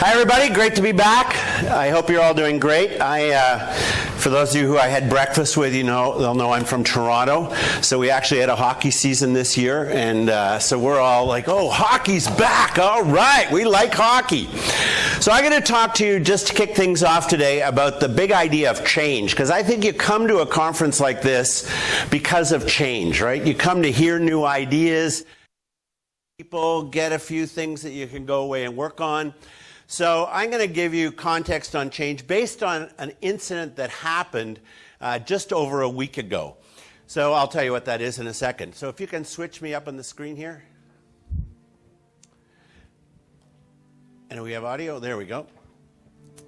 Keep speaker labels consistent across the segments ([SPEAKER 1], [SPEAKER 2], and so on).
[SPEAKER 1] Hi everybody, great to be back. I hope you're all doing great. For those of you who I had breakfast with, they'll know I'm from Toronto. So we actually had a hockey season this year, and so we're all like, oh, hockey's back, all right, we like hockey. So I'm going to talk to you, just to kick things off today, about the big idea of change, because I think you come to a conference like this because of change, right? You come to hear new ideas, people get a few things that you can go away and work on. So I'm going to give you context on change based on an incident that happened just over a week ago. So I'll tell you what that is in a second. So if you can switch me up on the screen here. And we have audio. There we go.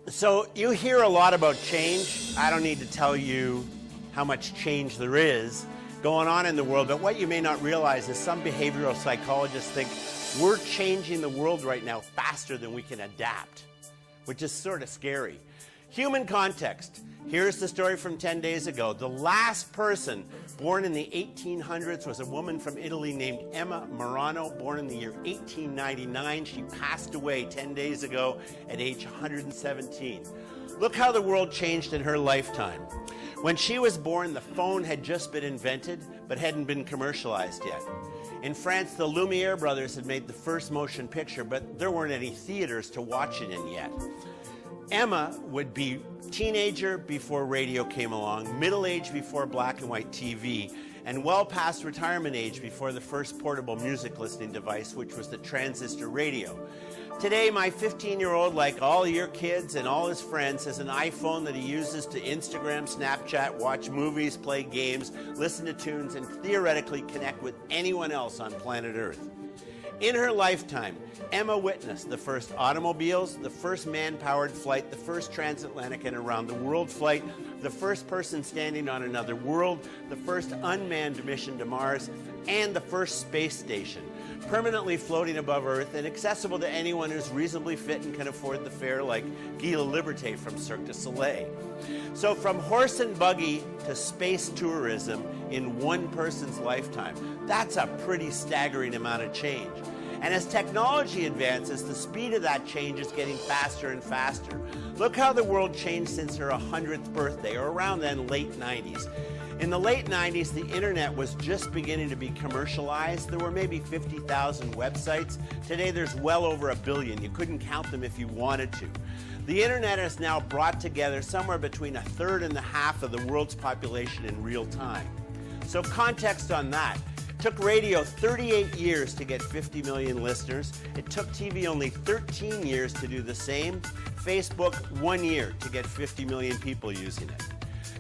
[SPEAKER 1] So you hear a lot about change. I don't need to tell you how much change there is going on in the world. But what you may not realize is some behavioral psychologists think we're changing the world right now faster than we can adapt, which is sort of scary. Human context. Here's the story from 10 days ago. The last person born in the 1800s was a woman from Italy named Emma Marano, born in the year 1899. She passed away 10 days ago at age 117. Look how the world changed in her lifetime. When she was born, the phone had just been invented, but hadn't been commercialized yet. In France, the Lumiere brothers had made the first motion picture, but there weren't any theaters to watch it in yet. Emma would be teenager before radio came along, middle-aged before black and white TV, and well past retirement age before the first portable music listening device, which was the transistor radio. Today, my 15-year-old, like all your kids and all his friends, has an iPhone that he uses to Instagram, Snapchat, watch movies, play games, listen to tunes, and theoretically connect with anyone else on planet Earth. In her lifetime, Emma witnessed the first automobiles, the first man-powered flight, the first transatlantic and around-the-world flight, the first person standing on another world, the first unmanned mission to Mars, and the first space station, permanently floating above Earth and accessible to anyone who's reasonably fit and can afford the fare, like Guy Liberté from Cirque du Soleil. So from horse and buggy to space tourism in one person's lifetime, that's a pretty staggering amount of change. And as technology advances, the speed of that change is getting faster and faster. Look how the world changed since her 100th birthday, or around then, late 90s. In the late 90s, the internet was just beginning to be commercialized. There were maybe 50,000 websites. Today, there's well over 1 billion. You couldn't count them if you wanted to. The internet has now brought together somewhere between a third and a half of the world's population in real time. So context on that. It took radio 38 years to get 50 million listeners. It took TV only 13 years to do the same. Facebook, 1 year to get 50 million people using it.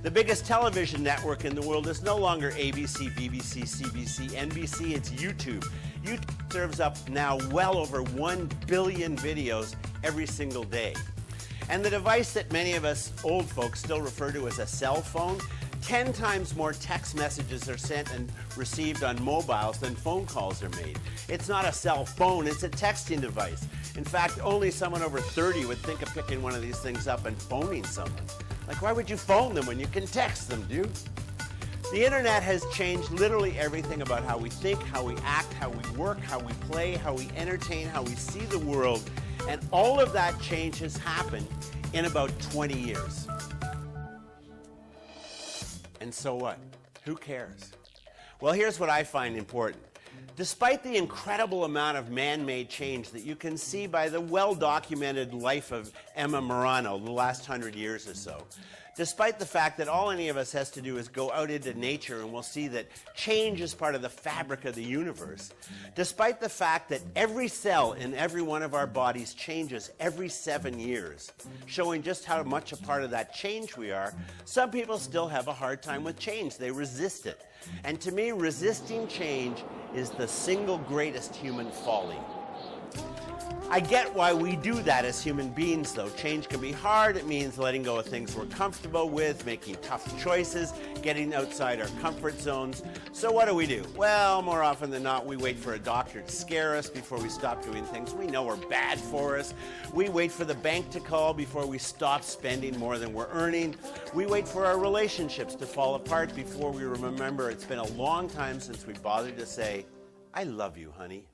[SPEAKER 1] The biggest television network in the world is no longer ABC, BBC, CBC, NBC, it's YouTube. YouTube serves up now well over 1 billion videos every single day. And the device that many of us old folks still refer to as a cell phone, 10 times more text messages are sent and received on mobiles than phone calls are made. It's not a cell phone, it's a texting device. In fact, only someone over 30 would think of picking one of these things up and phoning someone. Like, why would you phone them when you can text them, dude? The internet has changed literally everything about how we think, how we act, how we work, how we play, how we entertain, how we see the world. And all of that change has happened in about 20 years. And so what? Who cares? Well, here's what I find important. Despite the incredible amount of man-made change that you can see by the well-documented life of Emma Marano the last 100 years or so, despite the fact that all any of us has to do is go out into nature and we'll see that change is part of the fabric of the universe, despite the fact that every cell in every one of our bodies changes every 7 years, showing just how much a part of that change we are, some people still have a hard time with change. They resist it. And to me, resisting change is the single greatest human folly. I get why we do that as human beings, though. Change can be hard. It means letting go of things we're comfortable with, making tough choices, getting outside our comfort zones. So what do? Well, more often than not, we wait for a doctor to scare us before we stop doing things we know are bad for us. We wait for the bank to call before we stop spending more than we're earning. We wait for our relationships to fall apart before we remember it's been a long time since we bothered to say, "I love you, honey."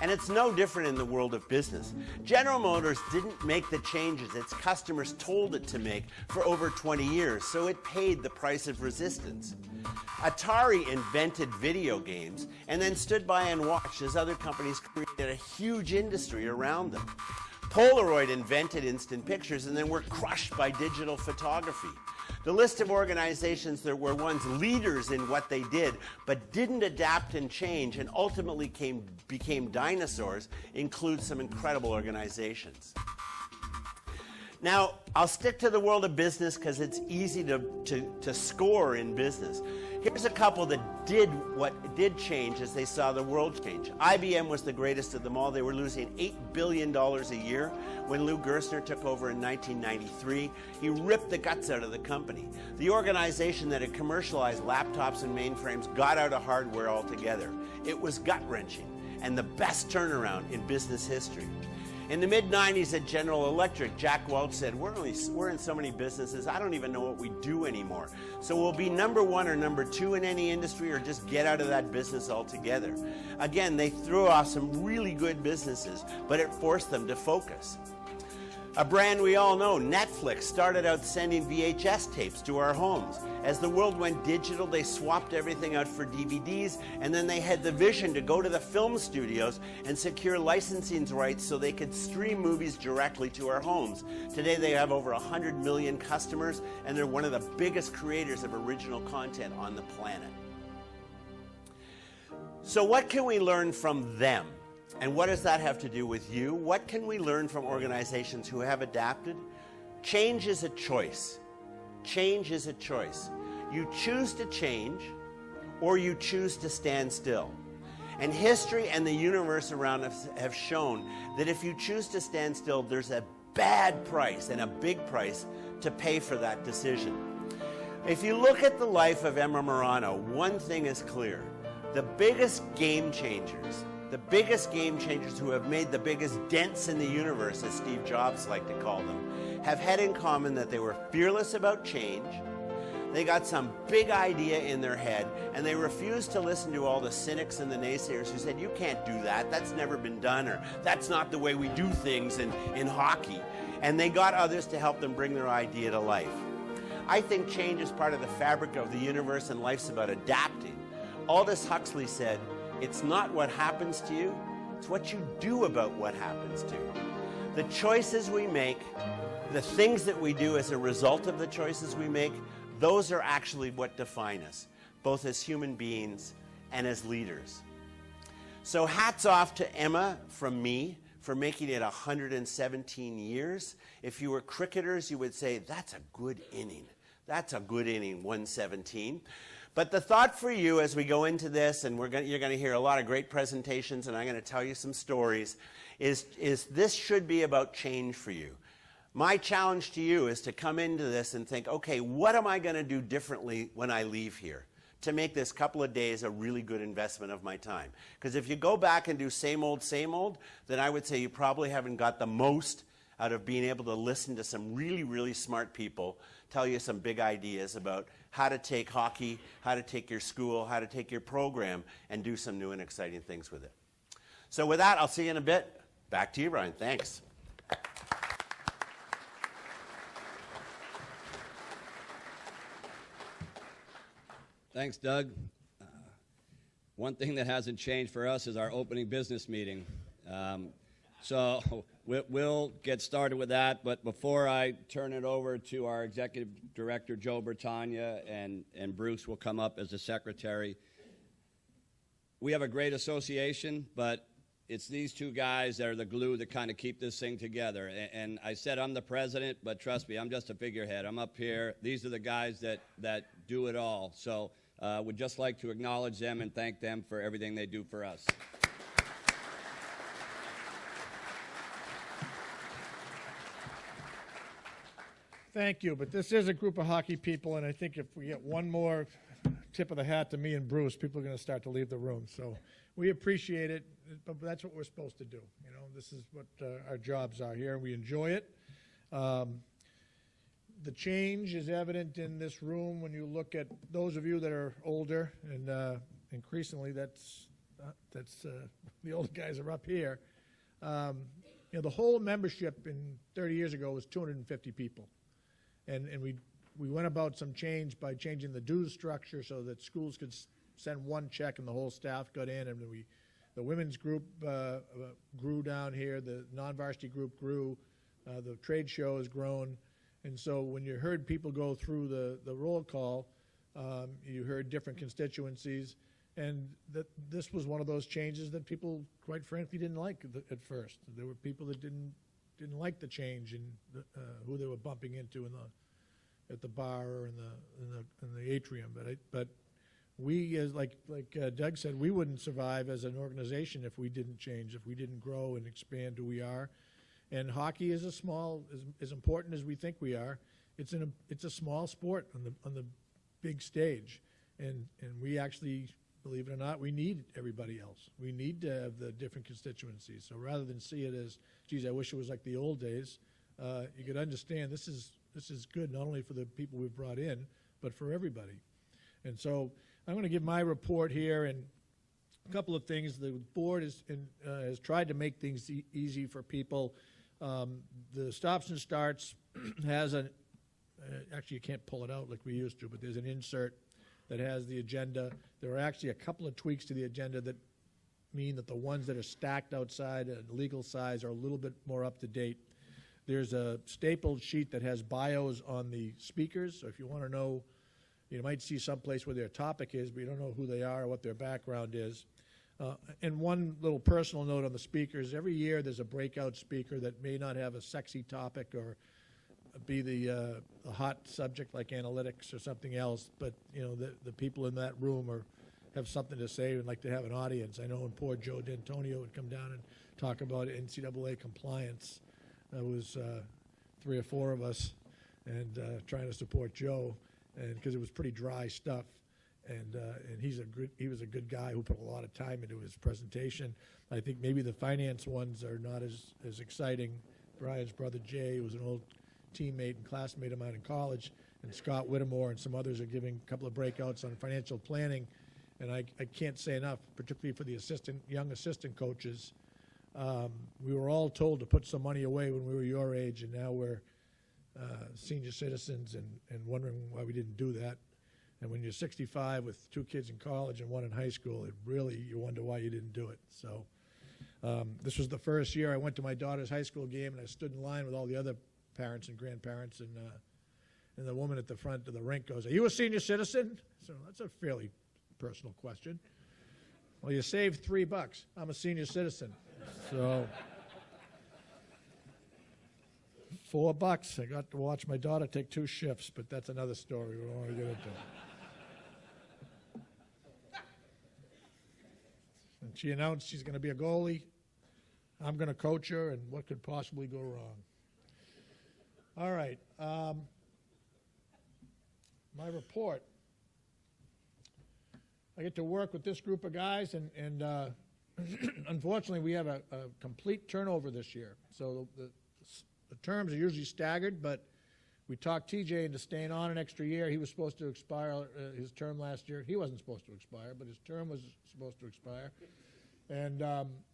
[SPEAKER 1] And it's no different in the world of business. General Motors didn't make the changes its customers told it to make for over 20 years, so it paid the price of resistance. Atari invented video games and then stood by and watched as other companies created a huge industry around them. Polaroid invented instant pictures and then were crushed by digital photography. The list of organizations that were once leaders in what they did but didn't adapt and change and ultimately became dinosaurs includes some incredible organizations. Now, I'll stick to the world of business because it's easy to score in business. Here's a couple that did change as they saw the world change. IBM was the greatest of them all. They were losing $8 billion a year when Lou Gerstner took over in 1993. He ripped the guts out of the company. The organization that had commercialized laptops and mainframes got out of hardware altogether. It was gut-wrenching and the best turnaround in business history. In the mid-90s at General Electric, Jack Welch said, we're in so many businesses, I don't even know what we do anymore. So we'll be number one or number two in any industry or just get out of that business altogether. Again, they threw off some really good businesses, but it forced them to focus. A brand we all know, Netflix, started out sending VHS tapes to our homes. As the world went digital, they swapped everything out for DVDs, and then they had the vision to go to the film studios and secure licensing rights so they could stream movies directly to our homes. Today they have over 100 million customers, and they're one of the biggest creators of original content on the planet. So what can we learn from them? And what does that have to do with you? What can we learn from organizations who have adapted? Change is a choice. Change is a choice. You choose to change or you choose to stand still. And history and the universe around us have shown that if you choose to stand still, there's a bad price and a big price to pay for that decision. If you look at the life of Emma Morano, one thing is clear. The biggest game changers who have made the biggest dents in the universe, as Steve Jobs liked to call them, have had in common that they were fearless about change, they got some big idea in their head, and they refused to listen to all the cynics and the naysayers who said, you can't do that, that's never been done, or that's not the way we do things in hockey. And they got others to help them bring their idea to life. I think change is part of the fabric of the universe, and life's about adapting. Aldous Huxley said, it's not what happens to you, it's what you do about what happens to you. The choices we make, the things that we do as a result of the choices we make, those are actually what define us, both as human beings and as leaders. So hats off to Emma from me for making it 117 years. If you were cricketers, you would say, that's a good inning. That's a good inning, 117. But the thought for you as we go into this, and you're going to hear a lot of great presentations, and I'm going to tell you some stories, is this should be about change for you. My challenge to you is to come into this and think, okay, what am I going to do differently when I leave here to make this couple of days a really good investment of my time? Because if you go back and do same old, then I would say you probably haven't got the most out of being able to listen to some really, really smart people tell you some big ideas about how to take hockey, how to take your school, how to take your program, and do some new and exciting things with it. So with that, I'll see you in a bit. Back to you, Brian. Thanks.
[SPEAKER 2] Thanks, Doug. One thing that hasn't changed for us is our opening business meeting. So we'll get started with that, but before I turn it over to our Executive Director, Joe Bertagna, and Bruce will come up as the Secretary, we have a great association, but it's these two guys that are the glue that kind of keep this thing together. And I said I'm the president, but trust me, I'm just a figurehead. I'm up here. These are the guys that do it all. So would just like to acknowledge them and thank them for everything they do for us.
[SPEAKER 3] Thank you, but this is a group of hockey people, and I think if we get one more tip of the hat to me and Bruce, people are going to start to leave the room. So we appreciate it, but that's what we're supposed to do. You know, this is what our jobs are here, and we enjoy it. The change is evident in this room when you look at those of you that are older, and increasingly that's that's the older guys are up here. The whole membership in 30 years ago was 250 people. And we went about some change by changing the dues structure so that schools could send one check and the whole staff got in. And the women's group grew down here. The non-varsity group grew. The trade show has grown. And so when you heard people go through the roll call, you heard different constituencies. And this was one of those changes that people, quite frankly, didn't like at first. There were people that didn't like the change in who they were bumping into at the bar or in the atrium. But we, as like Doug said, we wouldn't survive as an organization if we didn't change, if we didn't grow and expand who we are. And hockey is as important as we think we are. It's a small sport on the big stage, and we actually, believe it or not, we need everybody else. We need to have the different constituencies. So rather than see it as, geez, I wish it was like the old days, you could understand this is good not only for the people we've brought in, but for everybody. And so I'm going to give my report here, and a couple of things. The board has tried to make things easy for people. The stops and starts has actually you can't pull it out like we used to, but there's an insert that has the agenda. There are actually a couple of tweaks to the agenda that mean that the ones that are stacked outside at legal size are a little bit more up to date. There's a stapled sheet that has bios on the speakers, so if you want to know, you might see someplace where their topic is, but you don't know who they are or what their background is. And one little personal note on the speakers, every year there's a breakout speaker that may not have a sexy topic or be the hot subject like analytics or something else, but the people in that room have something to say and like to have an audience. I know when poor Joe D'Antonio would come down and talk about NCAA compliance. There was 3 or 4 of us and trying to support Joe, and because it was pretty dry stuff. And he was a good guy who put a lot of time into his presentation. I think maybe the finance ones are not as exciting. Brian's brother Jay, who was an old teammate and classmate of mine in college, and Scott Whittemore and some others are giving a couple of breakouts on financial planning. And I can't say enough, particularly for the young assistant coaches. We were all told to put some money away when we were your age, and now we're senior citizens and wondering why we didn't do that. And when you're 65 with 2 kids in college and 1 in high school, you wonder why you didn't do it. So this was the first year I went to my daughter's high school game, and I stood in line with all the other parents and grandparents, and the woman at the front of the rink goes, "Are you a senior citizen?" So that's a fairly personal question. Well, you saved $3. I'm a senior citizen. So $4. I got to watch my daughter take 2 shifts, but that's another story we don't want to get into. And she announced she's going to be a goalie. I'm going to coach her, and what could possibly go wrong? All right. My report. I get to work with this group of guys, and unfortunately, we have a complete turnover this year. So the terms are usually staggered, but we talked TJ into staying on an extra year. He was supposed to expire his term last year. He wasn't supposed to expire, but his term was supposed to expire. And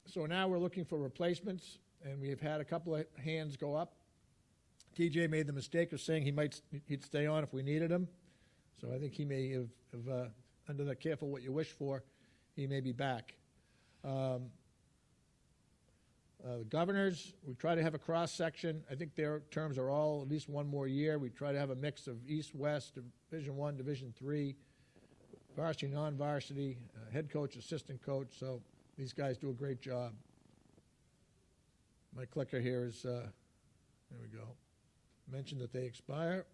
[SPEAKER 3] so now we're looking for replacements, and we've had a couple of hands go up. TJ made the mistake of saying he'd stay on if we needed him. So I think he may have under the careful what you wish for, he may be back. The governors, we try to have a cross-section. I think their terms are all at least 1 more year. We try to have a mix of East, West, Division I, Division III, varsity, non-varsity, head coach, assistant coach. So these guys do a great job. My clicker here is, there we go. Mention that they expire.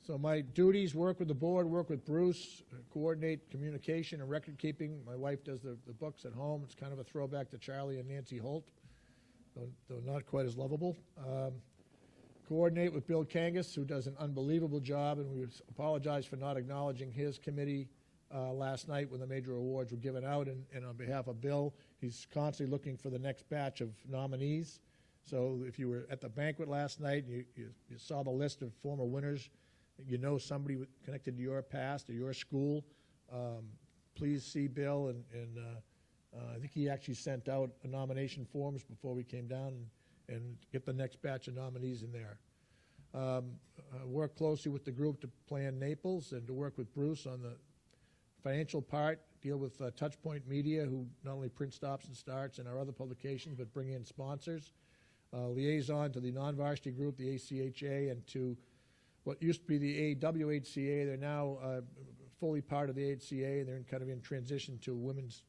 [SPEAKER 3] So my duties: work with the board, work with Bruce, coordinate communication and record keeping. My wife does the books at home. It's kind of a throwback to Charlie and Nancy Holt, though not quite as lovable. Coordinate with Bill Kangas, who does an unbelievable job, and we apologize for not acknowledging his committee last night when the major awards were given out. And on behalf of Bill, he's constantly looking for the next batch of nominees. So if you were at the banquet last night and you saw the list of former winners, you know somebody connected to your past or your school, please see Bill, and I think he actually sent out nomination forms before we came down and get the next batch of nominees in there. Work closely with the group to plan Naples and to work with Bruce on the financial part, deal with Touchpoint Media, who not only print stops and starts and our other publications, but bring in sponsors. Liaison to the non-varsity group, the ACHA, and to what used to be the AHCA. They're now fully part of the AHCA, and they're kind of in transition to women's,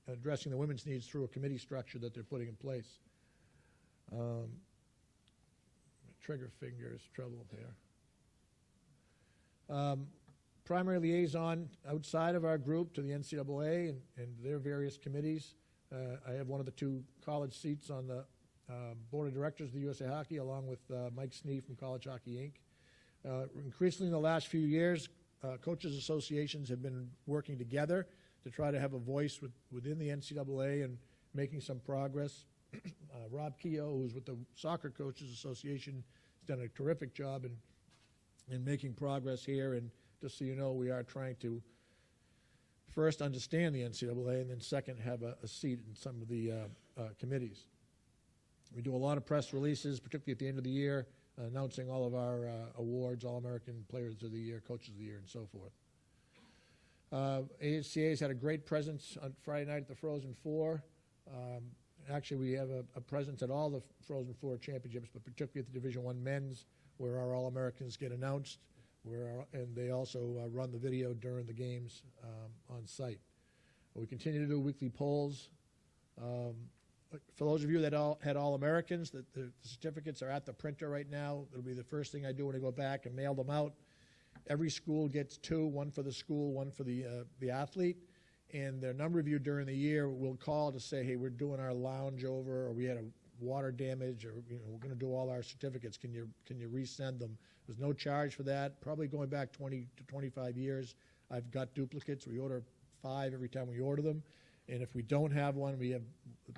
[SPEAKER 3] addressing the women's needs through a committee structure that they're putting in place. Trigger fingers, trouble here. Primary liaison outside of our group to the NCAA and their various committees. I have one of the 2 college seats on the board of directors of the USA Hockey, along with Mike Snee from College Hockey Inc. Increasingly in the last few years, coaches associations have been working together to try to have a voice within the NCAA and making some progress. Rob Keogh, who's with the Soccer Coaches Association, has done a terrific job in making progress here. And just so you know, we are trying to first understand the NCAA and then second have a seat in some of the committees. We do a lot of press releases, particularly at the end of the year, announcing all of our awards, All-American Players of the Year, Coaches of the Year, and so forth. AHCA has had a great presence on Friday night at the Frozen Four. Actually, we have a presence at all the Frozen Four championships, but particularly at the Division I men's, where our All-Americans get announced, and they also run the video during the games on site. We continue to do weekly polls. For those of you that had All-Americans, the certificates are at the printer right now. It'll be the first thing I do when I go back and mail them out. Every school gets 2, one for the school, one for the athlete. And a number of you during the year will call to say, hey, we're doing our lounge over, or we had a water damage, or we're going to do all our certificates. Can you resend them? There's no charge for that. Probably going back 20 to 25 years, I've got duplicates. We order 5 every time we order them. And if we don't have one, the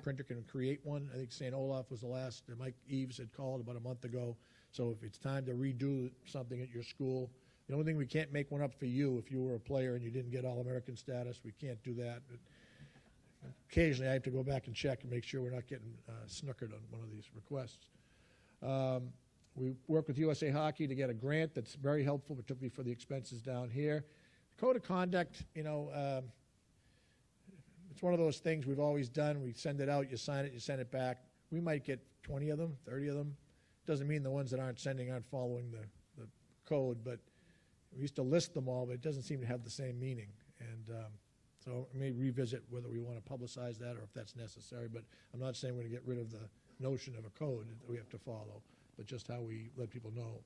[SPEAKER 3] printer can create one. I think St. Olaf was the last. Mike Eves had called about a month ago. So if it's time to redo something at your school, the only thing we can't make one up for you if you were a player and you didn't get All-American status. We can't do that. But occasionally I have to go back and check and make sure we're not getting snookered on one of these requests. We work with USA Hockey to get a grant that's very helpful, particularly for the expenses down here. Code of conduct, it's one of those things we've always done. We send it out, you sign it, you send it back. We might get 20 of them, 30 of them. Doesn't mean the ones that aren't following the code, but we used to list them all, but it doesn't seem to have the same meaning. And so I may revisit whether we want to publicize that or if that's necessary, but I'm not saying we're going to get rid of the notion of a code that we have to follow, but just how we let people know.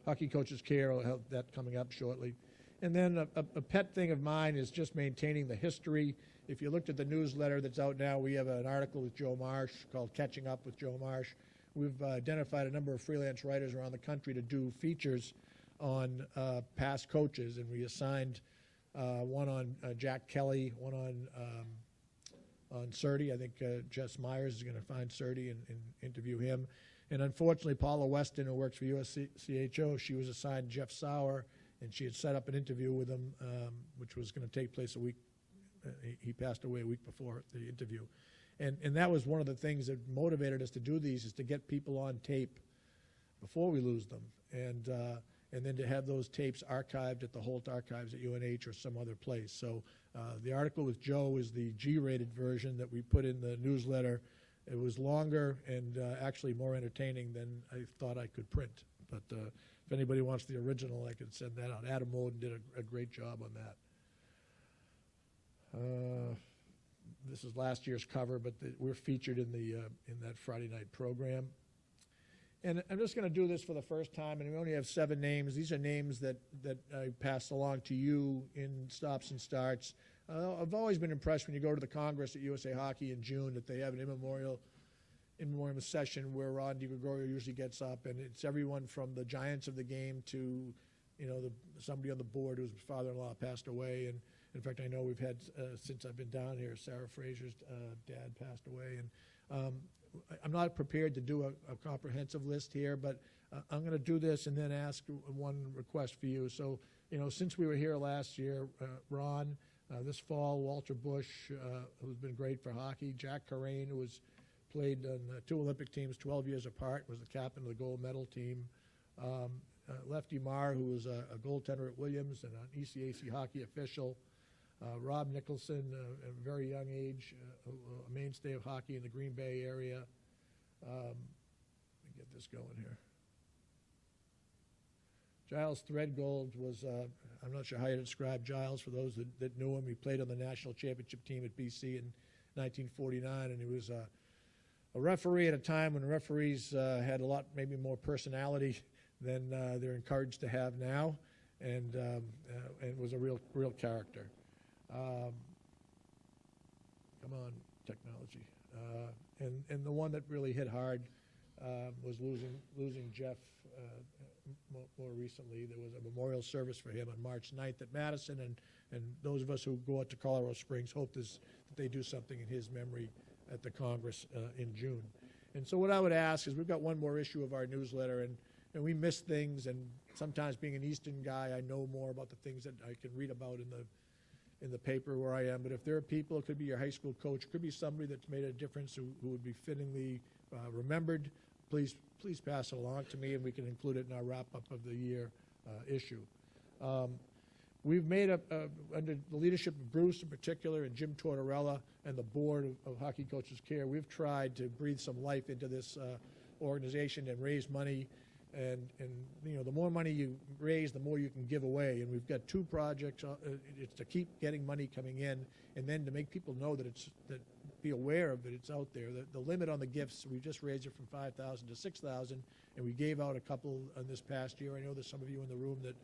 [SPEAKER 3] Hockey Coaches Care, I'll have that coming up shortly. And then a pet thing of mine is just maintaining the history. If you looked at the newsletter that's out now, we have an article with Joe Marsh called Catching Up with Joe Marsh. We've identified a number of freelance writers around the country to do features on past coaches, and we assigned one on Jack Kelly, one on Surdy. I think Jess Myers is going to find Surdy and interview him. And unfortunately, Paula Weston, who works for USCHO, she was assigned Jeff Sauer, and she had set up an interview with him, which was going to take place a week. He passed away a week before the interview. And that was one of the things that motivated us to do these, is to get people on tape before we lose them. And then to have those tapes archived at the Holt Archives at UNH or some other place. So the article with Joe is the G-rated version that we put in the newsletter. It was longer and actually more entertaining than I thought I could print. But if anybody wants the original, I could send that out. Adam Moden did a great job on that. This is last year's cover, but we're featured in that Friday night program. And I'm just going to do this for the first time, and we only have 7 names. These are names that I passed along to you in stops and starts. I've always been impressed when you go to the Congress at USA Hockey in June that they have an in memoriam session where Ron DiGregorio usually gets up, and it's everyone from the giants of the game to, somebody on the board whose father-in-law passed away. And in fact, I know we've had, since I've been down here, Sarah Frazier's dad passed away. And I'm not prepared to do a comprehensive list here, but I'm going to do this and then ask one request for you. So, since we were here last year, Ron, this fall, Walter Bush, who's been great for hockey, Jack Corain, who was played on 2 Olympic teams 12 years apart, was the captain of the gold medal team, Lefty Marr, who was a goaltender at Williams and an ECAC hockey official, Rob Nicholson, at a very young age, a mainstay of hockey in the Green Bay area. Let me get this going here. Giles Threadgold was, I'm not sure how you describe Giles for those that knew him. He played on the national championship team at BC in 1949, and he was a referee at a time when referees had a lot, maybe more personality than they're encouraged to have now, and was a real character. Come on, technology. And the one that really hit hard was losing Jeff more recently. There was a memorial service for him on March 9th at Madison, and those of us who go out to Colorado Springs hope that they do something in his memory at the Congress in June. And so what I would ask is, we've got one more issue of our newsletter, and we miss things, and sometimes being an Easton guy, I know more about the things that I can read about in the paper where I am. But if there are people, it could be your high school coach, it could be somebody that's made a difference who would be fittingly remembered, please pass it along to me, and we can include it in our wrap-up of the year issue. We've made under the leadership of Bruce in particular, and Jim Tortorella and the board of Hockey Coaches Care, we've tried to breathe some life into this organization and raise money. And the more money you raise, the more you can give away. And we've got 2 projects. It's to keep getting money coming in, and then to make people know that be aware of it. It's out there. The limit on the gifts, we just raised it from $5,000 to $6,000, and we gave out a couple on this past year. I know there's some of you in the room that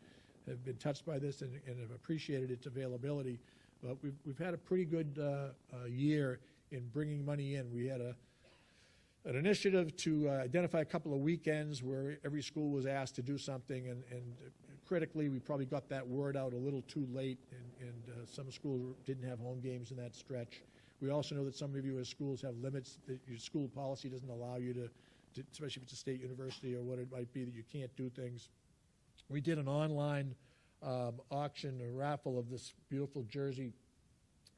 [SPEAKER 3] have been touched by this and have appreciated its availability. But we've had a pretty good year in bringing money in. We had an initiative to identify a couple of weekends where every school was asked to do something, and critically, we probably got that word out a little too late, and some schools didn't have home games in that stretch. We also know that some of you as schools have limits, that your school policy doesn't allow you to, especially if it's a state university or what it might be, that you can't do things. We did an online auction or raffle of this beautiful jersey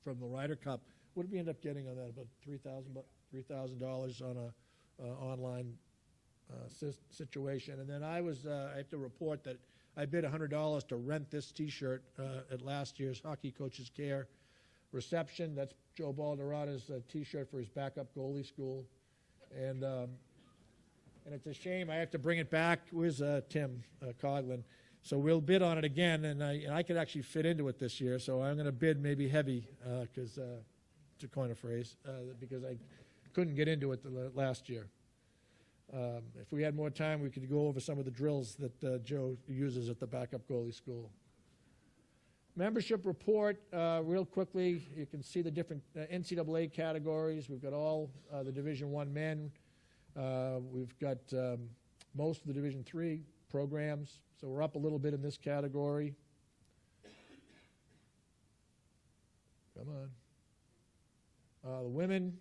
[SPEAKER 3] from the Ryder Cup. What did we end up getting on that? About $3,000 on a online situation. And then I have to report that I bid $100 to rent this T-shirt at last year's Hockey Coaches Care reception. That's Joe Balderotta's T-shirt for his backup goalie school, and it's a shame I have to bring it back. Where's Tim Coughlin? So we'll bid on it again, and I could actually fit into it this year. So I'm going to bid maybe heavy, because to coin a phrase, because I couldn't get into it last year. If we had more time, we could go over some of the drills that Joe uses at the backup goalie school. Membership report, real quickly. You can see the different NCAA categories. We've got all the Division I men. We've got most of the Division III programs. So we're up a little bit in this category. Come on. The women,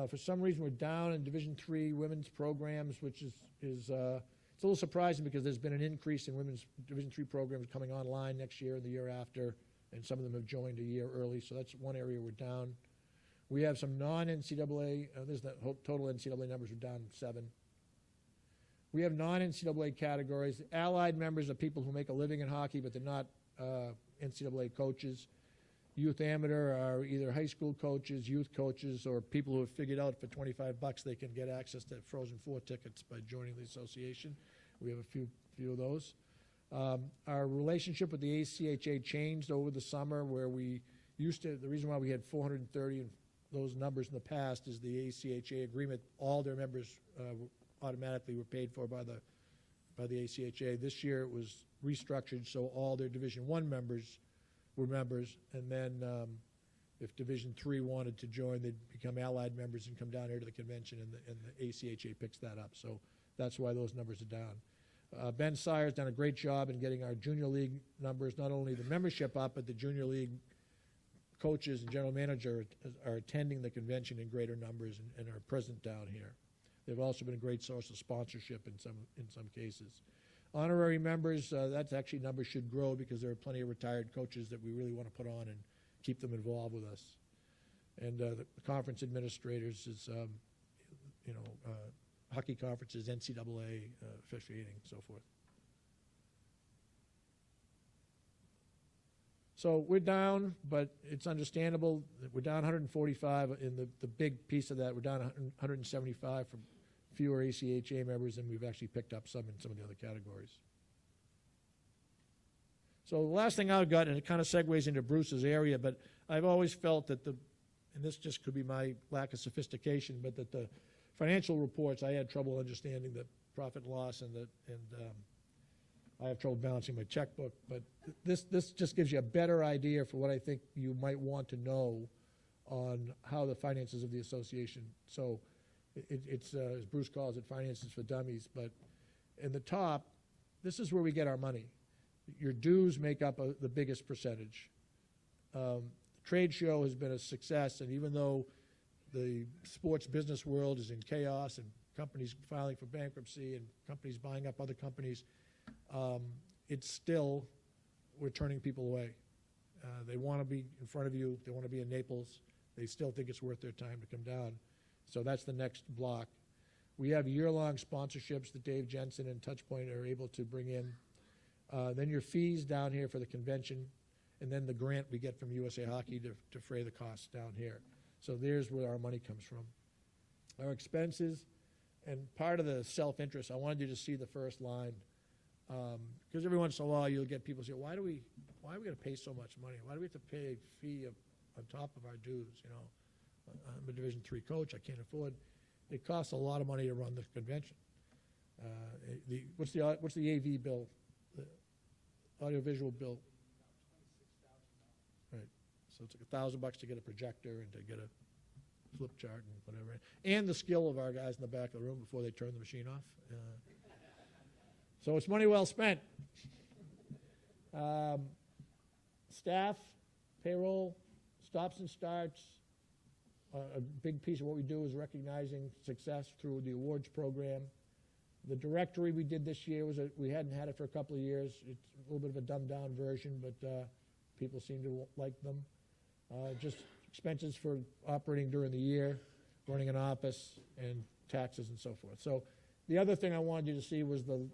[SPEAKER 3] for some reason, we're down in Division III women's programs, which is it's a little surprising because there's been an increase in women's Division III programs coming online next year and the year after, and some of them have joined a year early, so that's one area we're down. We have some non-NCAA, there's the total NCAA numbers, we're down 7. We have non-NCAA categories. Allied members are people who make a living in hockey, but they're not NCAA coaches. Youth amateur are either high school coaches, youth coaches, or people who have figured out for $25 they can get access to Frozen Four tickets by joining the association. We have a few of those. Our relationship with the AHCA changed over the summer, where we used to, the reason why we had 430 and those numbers in the past is the AHCA agreement. All their members automatically were paid for by the AHCA. This year it was restructured, so all their Division I members were members, and then if Division III wanted to join, they'd become allied members and come down here to the convention, and the AHCA picks that up. So that's why those numbers are down. Ben Sires done a great job in getting our junior league numbers, not only the membership up, but the junior league coaches and general manager are attending the convention in greater numbers and are present down here. They've also been a great source of sponsorship in some cases. Honorary members, that's actually numbers should grow because there are plenty of retired coaches that we really want to put on and keep them involved with us. And the conference administrators is, hockey conferences, NCAA, officiating, so forth. So we're down, but it's understandable that we're down 145 in the big piece of that. We're down 175 from fewer ACHA members, and we've actually picked up some in some of the other categories. So the last thing I've got, and it kind of segues into Bruce's area, but I've always felt that and this just could be my lack of sophistication, but that the financial reports, I had trouble understanding the profit and loss, and I have trouble balancing my checkbook, but this just gives you a better idea for what I think you might want to know on how the finances of the association. So it's as Bruce calls it, finances for dummies, but in the top, this is where we get our money. Your dues make up the biggest percentage. Trade show has been a success, and even though the sports business world is in chaos and companies filing for bankruptcy and companies buying up other companies, it's still, we're turning people away. They want to be in front of you. They want to be in Naples. They still think it's worth their time to come down. So that's the next block. We have year-long sponsorships that Dave Jensen and Touchpoint are able to bring in. Then your fees down here for the convention, and then the grant we get from USA Hockey to defray the costs down here. So there's where our money comes from. Our expenses, and part of the self-interest, I wanted you to see the first line. Because every once in a while you'll get people say, why are we going to pay so much money? Why do we have to pay a fee on top of our dues? You know, I'm a Division III coach. I can't afford. It costs a lot of money to run the convention. What's the AV bill? The audiovisual bill. Right. So it's like $1,000 to get a projector and to get a flip chart and whatever, and the skill of our guys in the back of the room before they turn the machine off. So it's money well spent. Staff, payroll, stops and starts. A big piece of what we do is recognizing success through the awards program. The directory we did this year we hadn't had it for a couple of years. It's a little bit of a dumbed-down version, but people seem to like them. Just expenses for operating during the year, running an office, and taxes and so forth. So the other thing I wanted you to see was the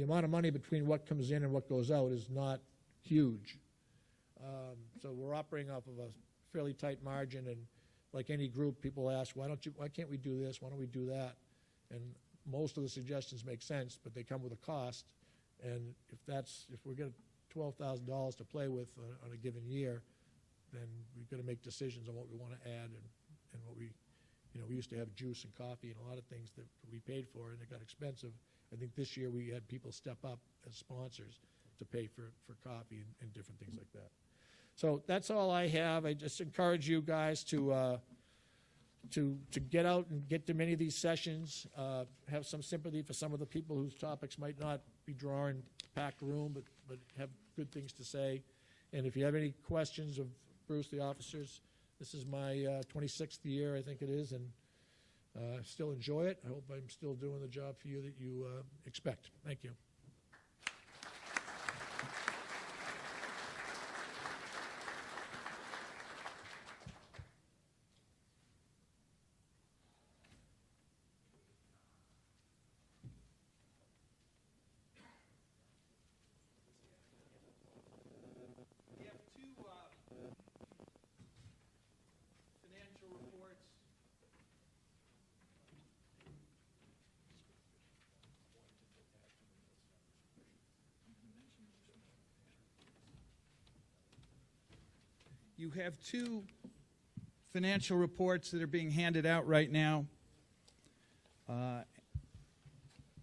[SPEAKER 3] amount of money between what comes in and what goes out is not huge. So we're operating off of a fairly tight margin, and like any group, people ask, why can't we do this? Why don't we do that? And most of the suggestions make sense, but they come with a cost. And if we get $12,000 to play with on a given year, then we've got to make decisions on what we want to add and what we used to have juice and coffee and a lot of things that we paid for, and it got expensive. I think this year we had people step up as sponsors to pay for coffee and different things like that. So that's all I have. I just encourage you guys to get out and get to many of these sessions. Have some sympathy for some of the people whose topics might not be drawing packed room, but have good things to say. And if you have any questions of Bruce, the officers, this is my 26th year, I think it is, and still enjoy it. I hope I'm still doing the job for you that you expect. Thank you.
[SPEAKER 4] We have two financial reports. You have two financial reports that are being handed out right now.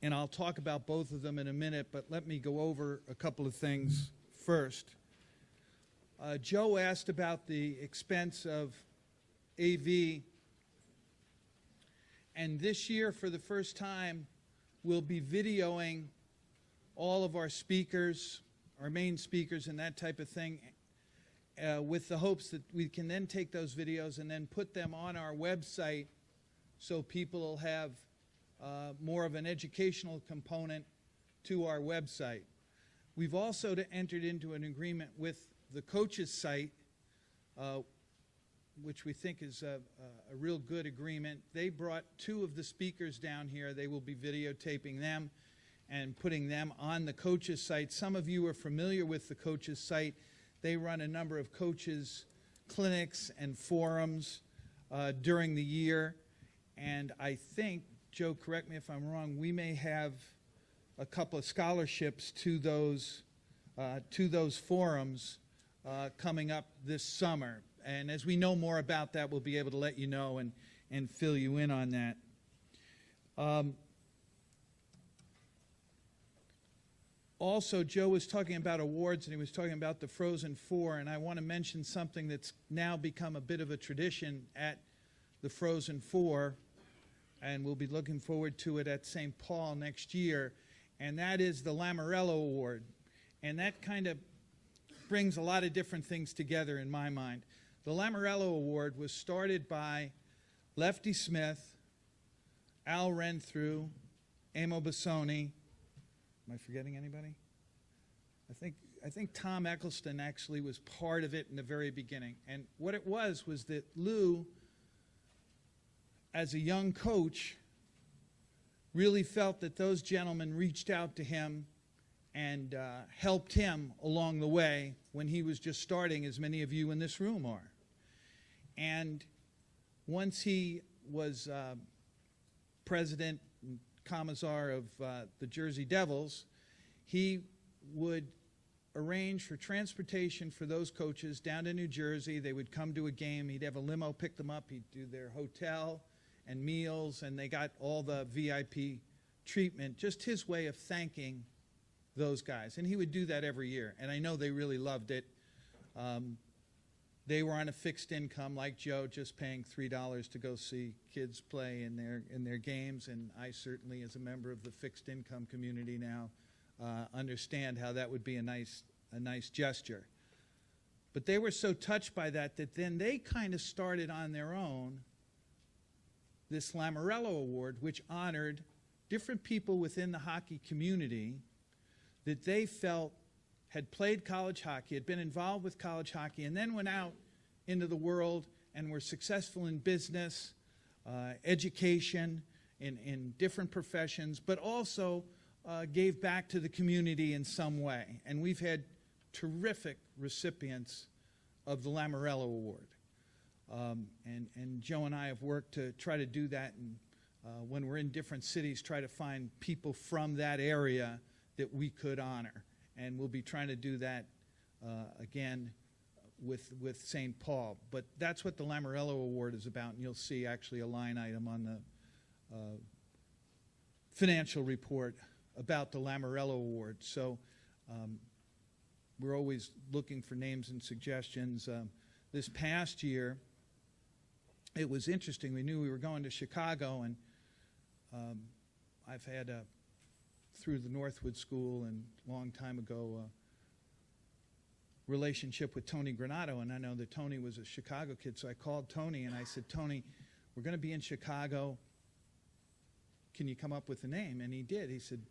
[SPEAKER 4] And I'll talk about both of them in a minute, but let me go over a couple of things first. Joe asked about the expense of AV. And this year, for the first time, we'll be videoing all of our speakers, our main speakers and that type of thing. with the hopes that we can then take those videos and then put them on our website so people will have more of an educational component to our website. We've also entered into an agreement with the coaches site, which we think is a real good agreement. They brought 2 of the speakers down here. They will be videotaping them and putting them on the coaches site. Some of you are familiar with the coaches site. They run a number of coaches clinics and forums during the year. And I think, Joe, correct me if I'm wrong, we may have a couple of scholarships to those forums coming up this summer. And as we know more about that, we'll be able to let you know and fill you in on that. Also, Joe was talking about awards, and he was talking about the Frozen Four, and I want to mention something that's now become a bit of a tradition at the Frozen Four, and we'll be looking forward to it at St. Paul next year, and that is the Lamorello Award. And that kind of brings a lot of different things together in my mind. The Lamorello Award was started by Lefty Smith, Al Renthrew, Amo Bassoni. Am I forgetting anybody? I think Tom Eccleston actually was part of it in the very beginning. And what it was that Lou, as a young coach, really felt that those gentlemen reached out to him and helped him along the way when he was just starting, as many of you in this room are. And once he was president and commissar of the Jersey Devils, he would arrange for transportation for those coaches down to New Jersey. They would come to a game. He'd have a limo pick them up. He'd do their hotel and meals, and they got all the VIP treatment, just his way of thanking those guys. And he would do that every year, and I know they really loved it. They were on a fixed income like Joe, just paying $3 to go see kids play in their games, and I certainly, as a member of the fixed income community now, understand how that would be a nice gesture. But they were so touched by that then they kind of started on their own this Lamorello Award, which honored different people within the hockey community that they felt had played college hockey, had been involved with college hockey, and then went out into the world and were successful in business, education, in different professions, but also gave back to the community in some way. And we've had terrific recipients of the Lamorello Award. And Joe and I have worked to try to do that, and when we're in different cities, try to find people from that area that we could honor. And we'll be trying to do that again with St. Paul. But that's what the Lamorello Award is about, and you'll see actually a line item on the financial report about the Lamorello Award. So we're always looking for names and suggestions. This past year, it was interesting. We knew we were going to Chicago, and I've had through the Northwood School and a long time ago relationship with Tony Granato, and I know that Tony was a Chicago kid, so I called Tony and I said, Tony, we're going to be in Chicago. Can you come up with a name? And he did. He said,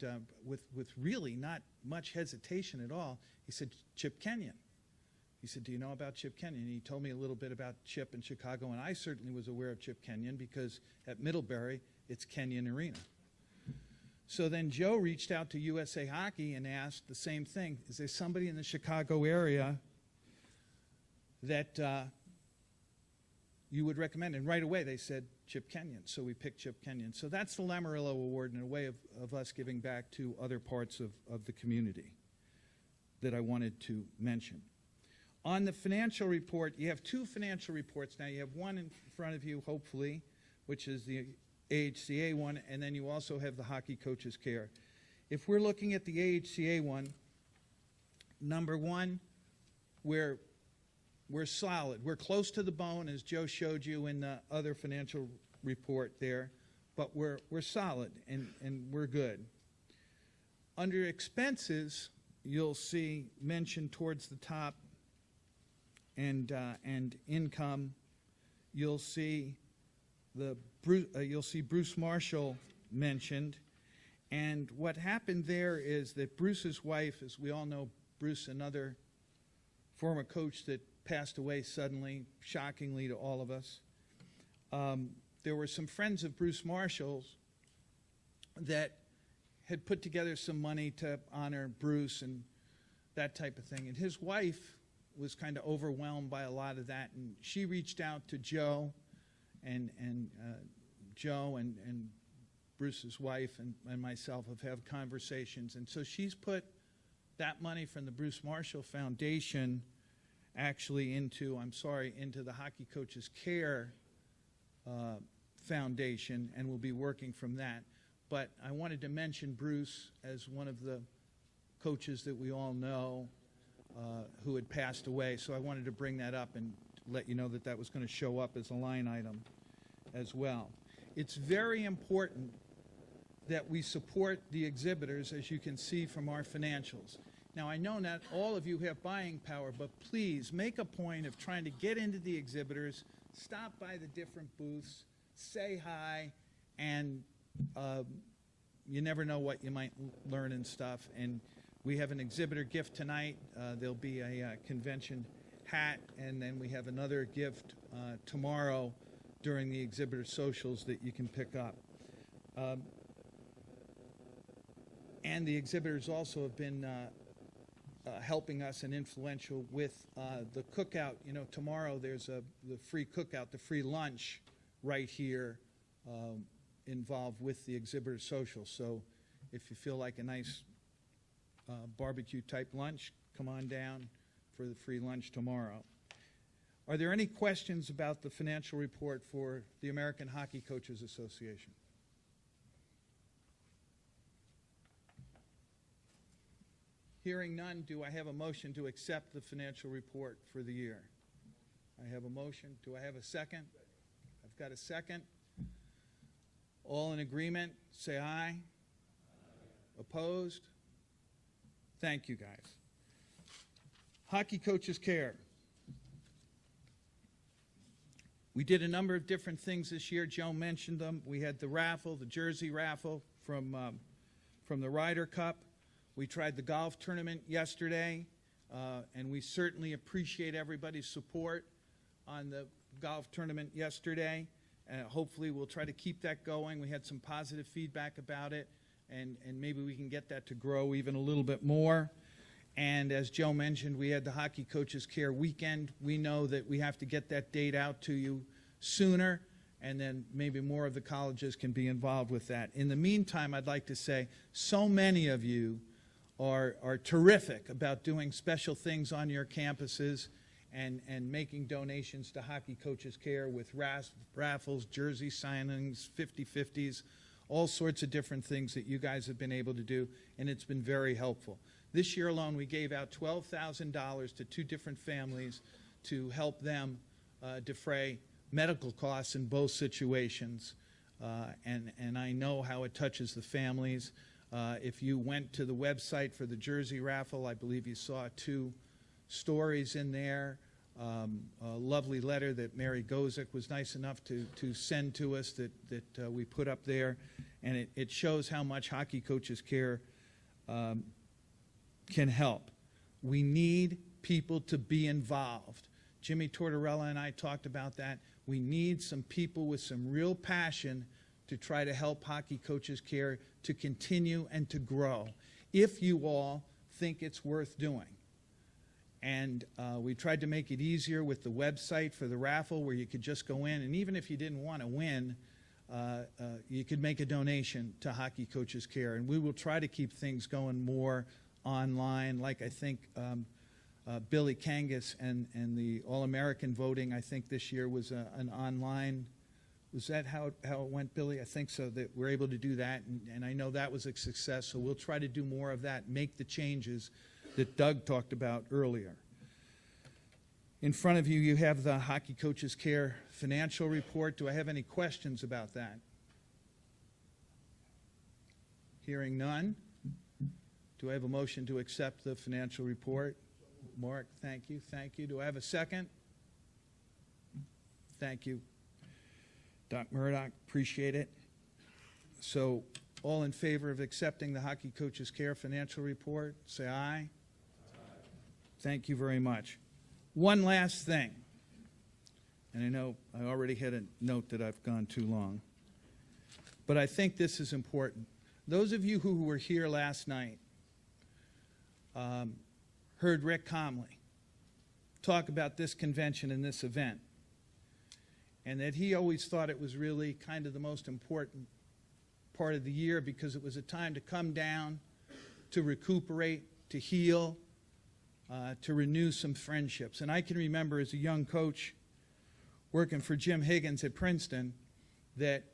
[SPEAKER 4] with really not much hesitation at all, he said, Chip Kenyon. He said, do you know about Chip Kenyon? And he told me a little bit about Chip in Chicago, and I certainly was aware of Chip Kenyon because at Middlebury, it's Kenyon Arena. So then Joe reached out to USA Hockey and asked the same thing. Is there somebody in the Chicago area that you would recommend? And right away they said Chip Kenyon. So we picked Chip Kenyon. So that's the Lamorello Award in a way of us giving back to other parts of the community that I wanted to mention. On the financial report, you have 2 financial reports now. You have one in front of you, hopefully, which is the AHCA one, and then you also have the Hockey Coaches Care. If we're looking at the AHCA one, number one, we're solid. We're close to the bone, as Joe showed you in the other financial report there, but we're solid and we're good. Under expenses, you'll see mentioned towards the top and income, you'll see Bruce Marshall mentioned. And what happened there is that Bruce's wife, as we all know, Bruce, another former coach that passed away suddenly, shockingly to all of us. There were some friends of Bruce Marshall's that had put together some money to honor Bruce and that type of thing. And his wife was kind of overwhelmed by a lot of that. And she reached out to Joe, and Joe and Bruce's wife and myself have had conversations. And so she's put that money from the Bruce Marshall Foundation actually into the Hockey Coaches Care Foundation, and we'll be working from that. But I wanted to mention Bruce as one of the coaches that we all know who had passed away. So I wanted to bring that up and let you know that that was going to show up as a line item as well. It's very important that we support the exhibitors, as you can see from our financials. Now, I know not all of you have buying power, but please make a point of trying to get into the exhibitors, stop by the different booths, say hi, and you never know what you might learn and stuff. And we have an exhibitor gift tonight. There'll be a convention hat, and then we have another gift tomorrow during the exhibitor socials that you can pick up. And the exhibitors also have been helping us and influential with the cookout. You know, tomorrow there's the free cookout, the free lunch right here involved with the exhibitor social. So if you feel like a nice barbecue type lunch, come on down for the free lunch tomorrow. Are there any questions about the financial report for the American Hockey Coaches Association? Hearing none, do I have a motion to accept the financial report for the year? I have a motion. Do I have a second? I've got a second. All in agreement, say aye. Opposed? Thank you, guys. Hockey Coaches Care. We did a number of different things this year. Joe mentioned them. We had the raffle, the jersey raffle from the Ryder Cup. We tried the golf tournament yesterday, and we certainly appreciate everybody's support on the golf tournament yesterday. Hopefully we'll try to keep that going. We had some positive feedback about it, and maybe we can get that to grow even a little bit more. And as Joe mentioned, we had the Hockey Coaches Care Weekend. We know that we have to get that date out to you sooner, and then maybe more of the colleges can be involved with that. In the meantime, I'd like to say so many of you are terrific about doing special things on your campuses and making donations to Hockey Coaches Care with raffles, jersey signings, 50-50s, all sorts of different things that you guys have been able to do, and it's been very helpful. This year alone, we gave out $12,000 to 2 different families to help them defray medical costs in both situations, and I know how it touches the families. If you went to the website for the jersey raffle, I believe you saw 2 stories in there. A lovely letter that Mary Gozick was nice enough to send to us that we put up there, and it shows how much Hockey Coaches Care can help. We need people to be involved. Jimmy Tortorella and I talked about that. We need some people with some real passion to try to help Hockey Coaches Care to continue and to grow, if you all think it's worth doing. And we tried to make it easier with the website for the raffle, where you could just go in, and even if you didn't want to win, you could make a donation to Hockey Coaches Care. And we will try to keep things going more online, like I think Billy Kangas and the All-American voting, I think this year was an online. Was that how it went, Billy? I think so, that we're able to do that, and I know that was a success, so we'll try to do more of that, make the changes that Doug talked about earlier. In front of you, you have the Hockey Coaches Care financial report. Do I have any questions about that? Hearing none. Do I have a motion to accept the financial report? Mark, thank you, thank you. Do I have a second? Thank you. Doc Murdoch, appreciate it. So, all in favor of accepting the Hockey Coaches Care financial report, say aye. Thank you very much. One last thing, and I know I already had a note that I've gone too long, but I think this is important. Those of you who were here last night heard Rick Comley talk about this convention and this event, and that he always thought it was really kind of the most important part of the year because it was a time to come down, to recuperate, to heal, to renew some friendships. And I can remember as a young coach working for Jim Higgins at Princeton that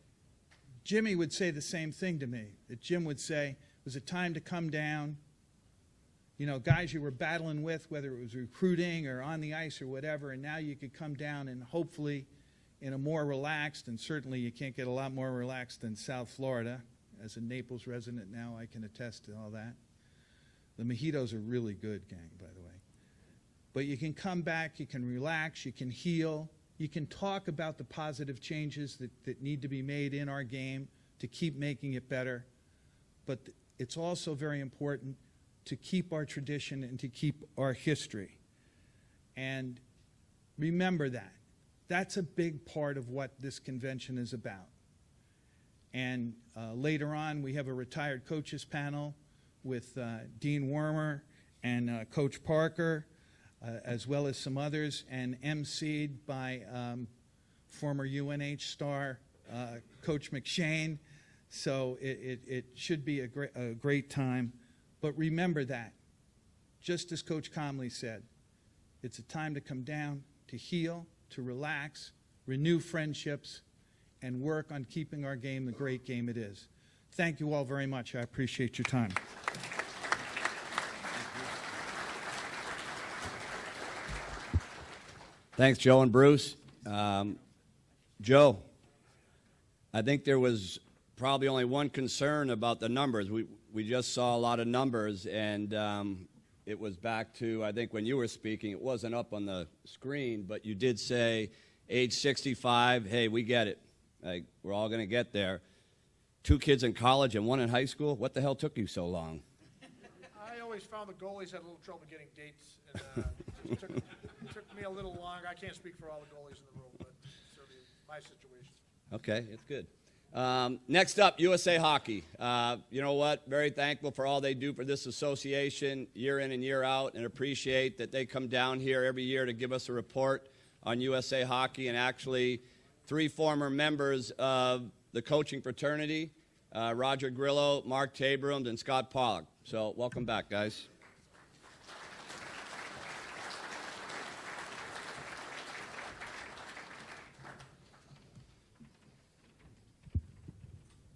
[SPEAKER 4] Jimmy would say the same thing to me, that Jim would say it was a time to come down, you know, guys you were battling with, whether it was recruiting or on the ice or whatever, and now you could come down and hopefully in a more relaxed, and certainly you can't get a lot more relaxed than South Florida. As a Naples resident now, I can attest to all that. The mojitos are really good, gang, by the way. But you can come back, you can relax, you can heal, you can talk about the positive changes that need to be made in our game to keep making it better. But it's also very important to keep our tradition and to keep our history. And remember that. That's a big part of what this convention is about. And later on, we have a retired coaches panel with Dean Wormer and Coach Parker, as well as some others, and emceed by former UNH star Coach McShane. So it should be a great time. But remember that, just as Coach Comley said, it's a time to come down, to heal, to relax, renew friendships, and work on keeping our game the great game it is. Thank you all very much. I appreciate your time.
[SPEAKER 2] Thanks, Joe and Bruce. Joe, I think there was probably only one concern about the numbers. We just saw a lot of numbers, and it was back to, I think when you were speaking, it wasn't up on the screen, but you did say age 65, hey, we get it. Like, we're all going to get there. 2 kids in college and 1 in high school? What the hell took you so long?
[SPEAKER 3] I always found the goalies had a little trouble getting dates, and it took me a little longer. I can't speak for all the goalies in the room, but certainly my situation.
[SPEAKER 2] Okay, it's good. Next up, USA Hockey. You know what? Very thankful for all they do for this association year in and year out, and appreciate that they come down here every year to give us a report on USA Hockey. And actually, 3 former members of the coaching fraternity, Roger Grillo, Mark Tabrum, and Scott Pollock. So welcome back, guys.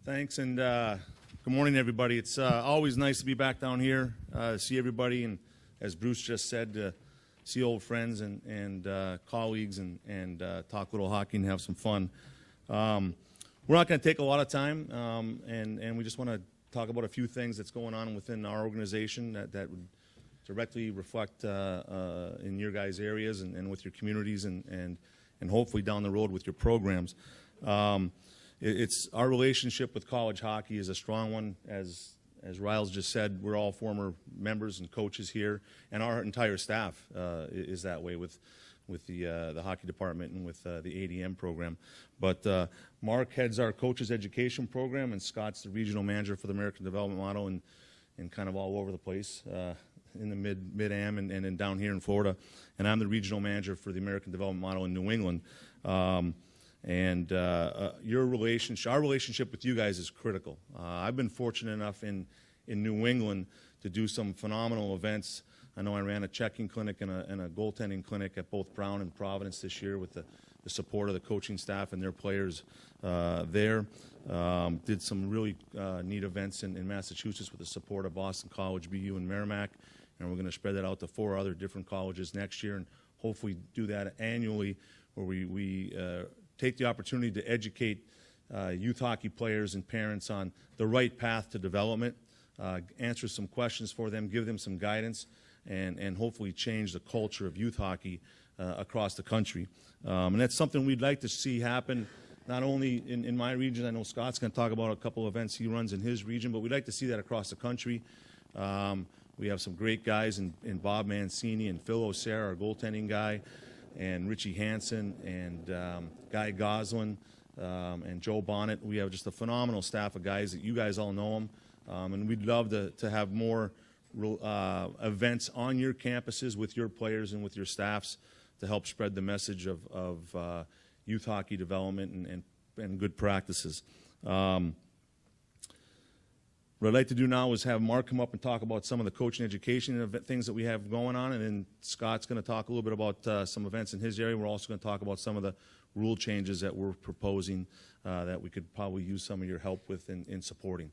[SPEAKER 5] Thanks, and good morning, everybody. It's always nice to be back down here, see everybody, and as Bruce just said, see old friends and colleagues and talk a little hockey and have some fun. We're not going to take a lot of time, and we just want to talk about a few things that's going on within our organization that would directly reflect in your guys' areas and with your communities and hopefully down the road with your programs. It's our relationship with college hockey is a strong one. As Riles just said, we're all former members and coaches here, and our entire staff is that way with the hockey department and with the ADM program. But Mark heads our coaches education program, and Scott's the regional manager for the American Development Model and kind of all over the place in the mid-am and then down here in Florida. And I'm the regional manager for the American Development Model in New England. Your relationship, our relationship with you guys is critical. I've been fortunate enough in New England to do some phenomenal events. I know I ran a checking clinic and a goaltending clinic at both Brown and Providence this year with the support of the coaching staff and their players there. Did some really neat events in Massachusetts with the support of Boston College, BU, and Merrimack. And we're going to spread that out to 4 other different colleges next year and hopefully do that annually where we take the opportunity to educate youth hockey players and parents on the right path to development, answer some questions for them, give them some guidance, and hopefully change the culture of youth hockey across the country. And that's something we'd like to see happen, not only in my region. I know Scott's going to talk about a couple of events he runs in his region, but we'd like to see that across the country. We have some great guys in Bob Mancini and Phil O'Sara, our goaltending guy, and Richie Hansen and Guy Goslin and Joe Bonnet. We have just a phenomenal staff of guys that you guys all know them. And we'd love to have more events on your campuses with your players and with your staffs to help spread the message of youth hockey development and good practices. What I'd like to do now is have Mark come up and talk about some of the coaching education things that we have going on, and then Scott's going to talk a little bit about some events in his area. We're also going to talk about some of the rule changes that we're proposing that we could probably use some of your help with in supporting.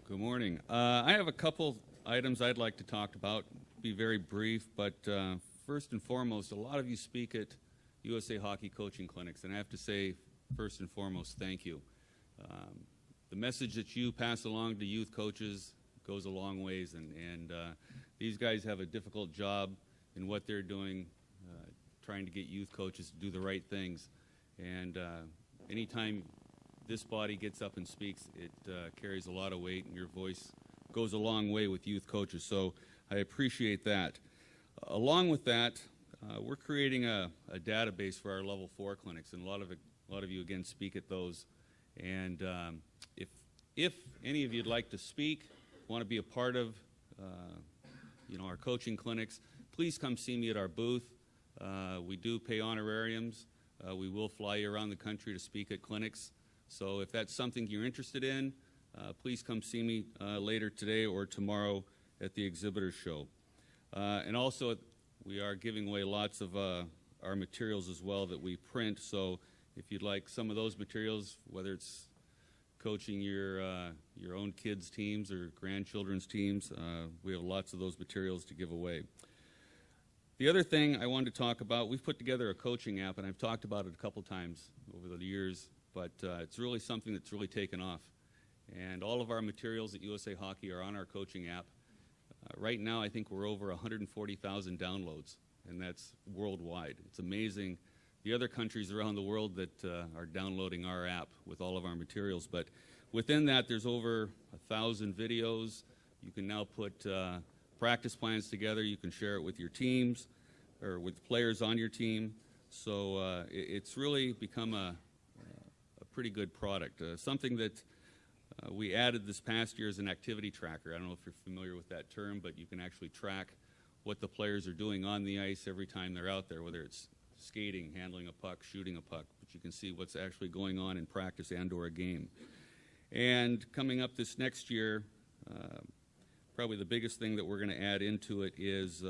[SPEAKER 6] Good morning. I have a couple items I'd like to talk about, be very brief, but first and foremost, a lot of you speak at USA Hockey Coaching Clinics, and I have to say, first and foremost, thank you. The message that you pass along to youth coaches goes a long ways, and these guys have a difficult job in what they're doing, trying to get youth coaches to do the right things. And anytime this body gets up and speaks, it carries a lot of weight, and your voice goes a long way with youth coaches. So I appreciate that. Along with that, we're creating a database for our level 4 clinics, and a lot of you again speak at those. And if any of you'd like to speak, want to be a part of our coaching clinics, please come see me at our booth. We do pay honorariums. We will fly you around the country to speak at clinics. So if that's something you're interested in, please come see me later today or tomorrow at the exhibitor show. And also, we are giving away lots of our materials as well that we print. So if you'd like some of those materials, whether it's coaching your own kids' teams or grandchildren's teams, we have lots of those materials to give away. The other thing I wanted to talk about, we've put together a coaching app, and I've talked about it a couple times over the years, but it's really something that's really taken off. And all of our materials at USA Hockey are on our coaching app. Right now, I think we're over 140,000 downloads, and that's worldwide. It's amazing the other countries around the world that are downloading our app with all of our materials. But within that, there's over 1,000 videos. You can now put practice plans together. You can share it with your teams or with players on your team. So it's really become a pretty good product. Something that we added this past year is an activity tracker. I don't know if you're familiar with that term, but you can actually track what the players are doing on the ice every time they're out there, whether it's skating, handling a puck, shooting a puck, but you can see what's actually going on in practice and or a game. And coming up this next year, probably the biggest thing that we're going to add into it is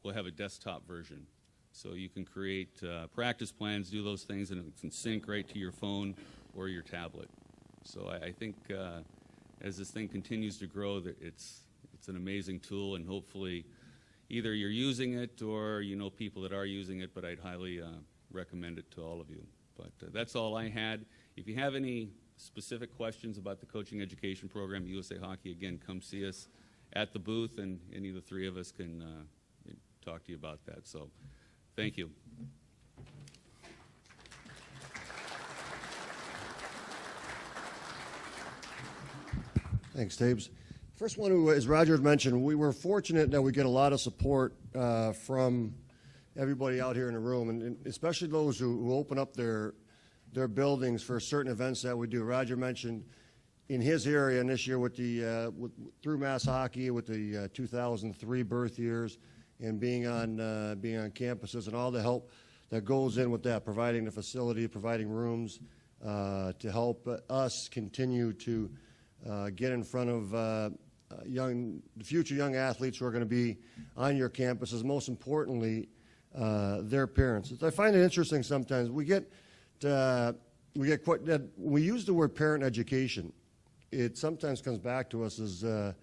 [SPEAKER 6] we'll have a desktop version. So you can create practice plans, do those things, and it can sync right to your phone or your tablet. So I think as this thing continues to grow, that it's an amazing tool, and hopefully either you're using it or you know people that are using it, but I'd highly recommend it to all of you. But that's all I had. If you have any specific questions about the coaching education program at USA Hockey, again, come see us at the booth, and any of the three of us can talk to you about that. So thank you.
[SPEAKER 7] Thanks, Tabes. First one is Roger had mentioned, we were fortunate that we get a lot of support from everybody out here in the room, and especially those who open up their buildings for certain events that we do. Roger mentioned in his area, and this year with the through Mass Hockey with the 2003 birth years, and being on campuses and all the help that goes in with that, providing the facility, providing rooms to help us continue to get in front of future young athletes who are going to be on your campuses. Most importantly, their parents. I find it interesting sometimes. We get quite that we use the word parent education. It sometimes comes back to us as a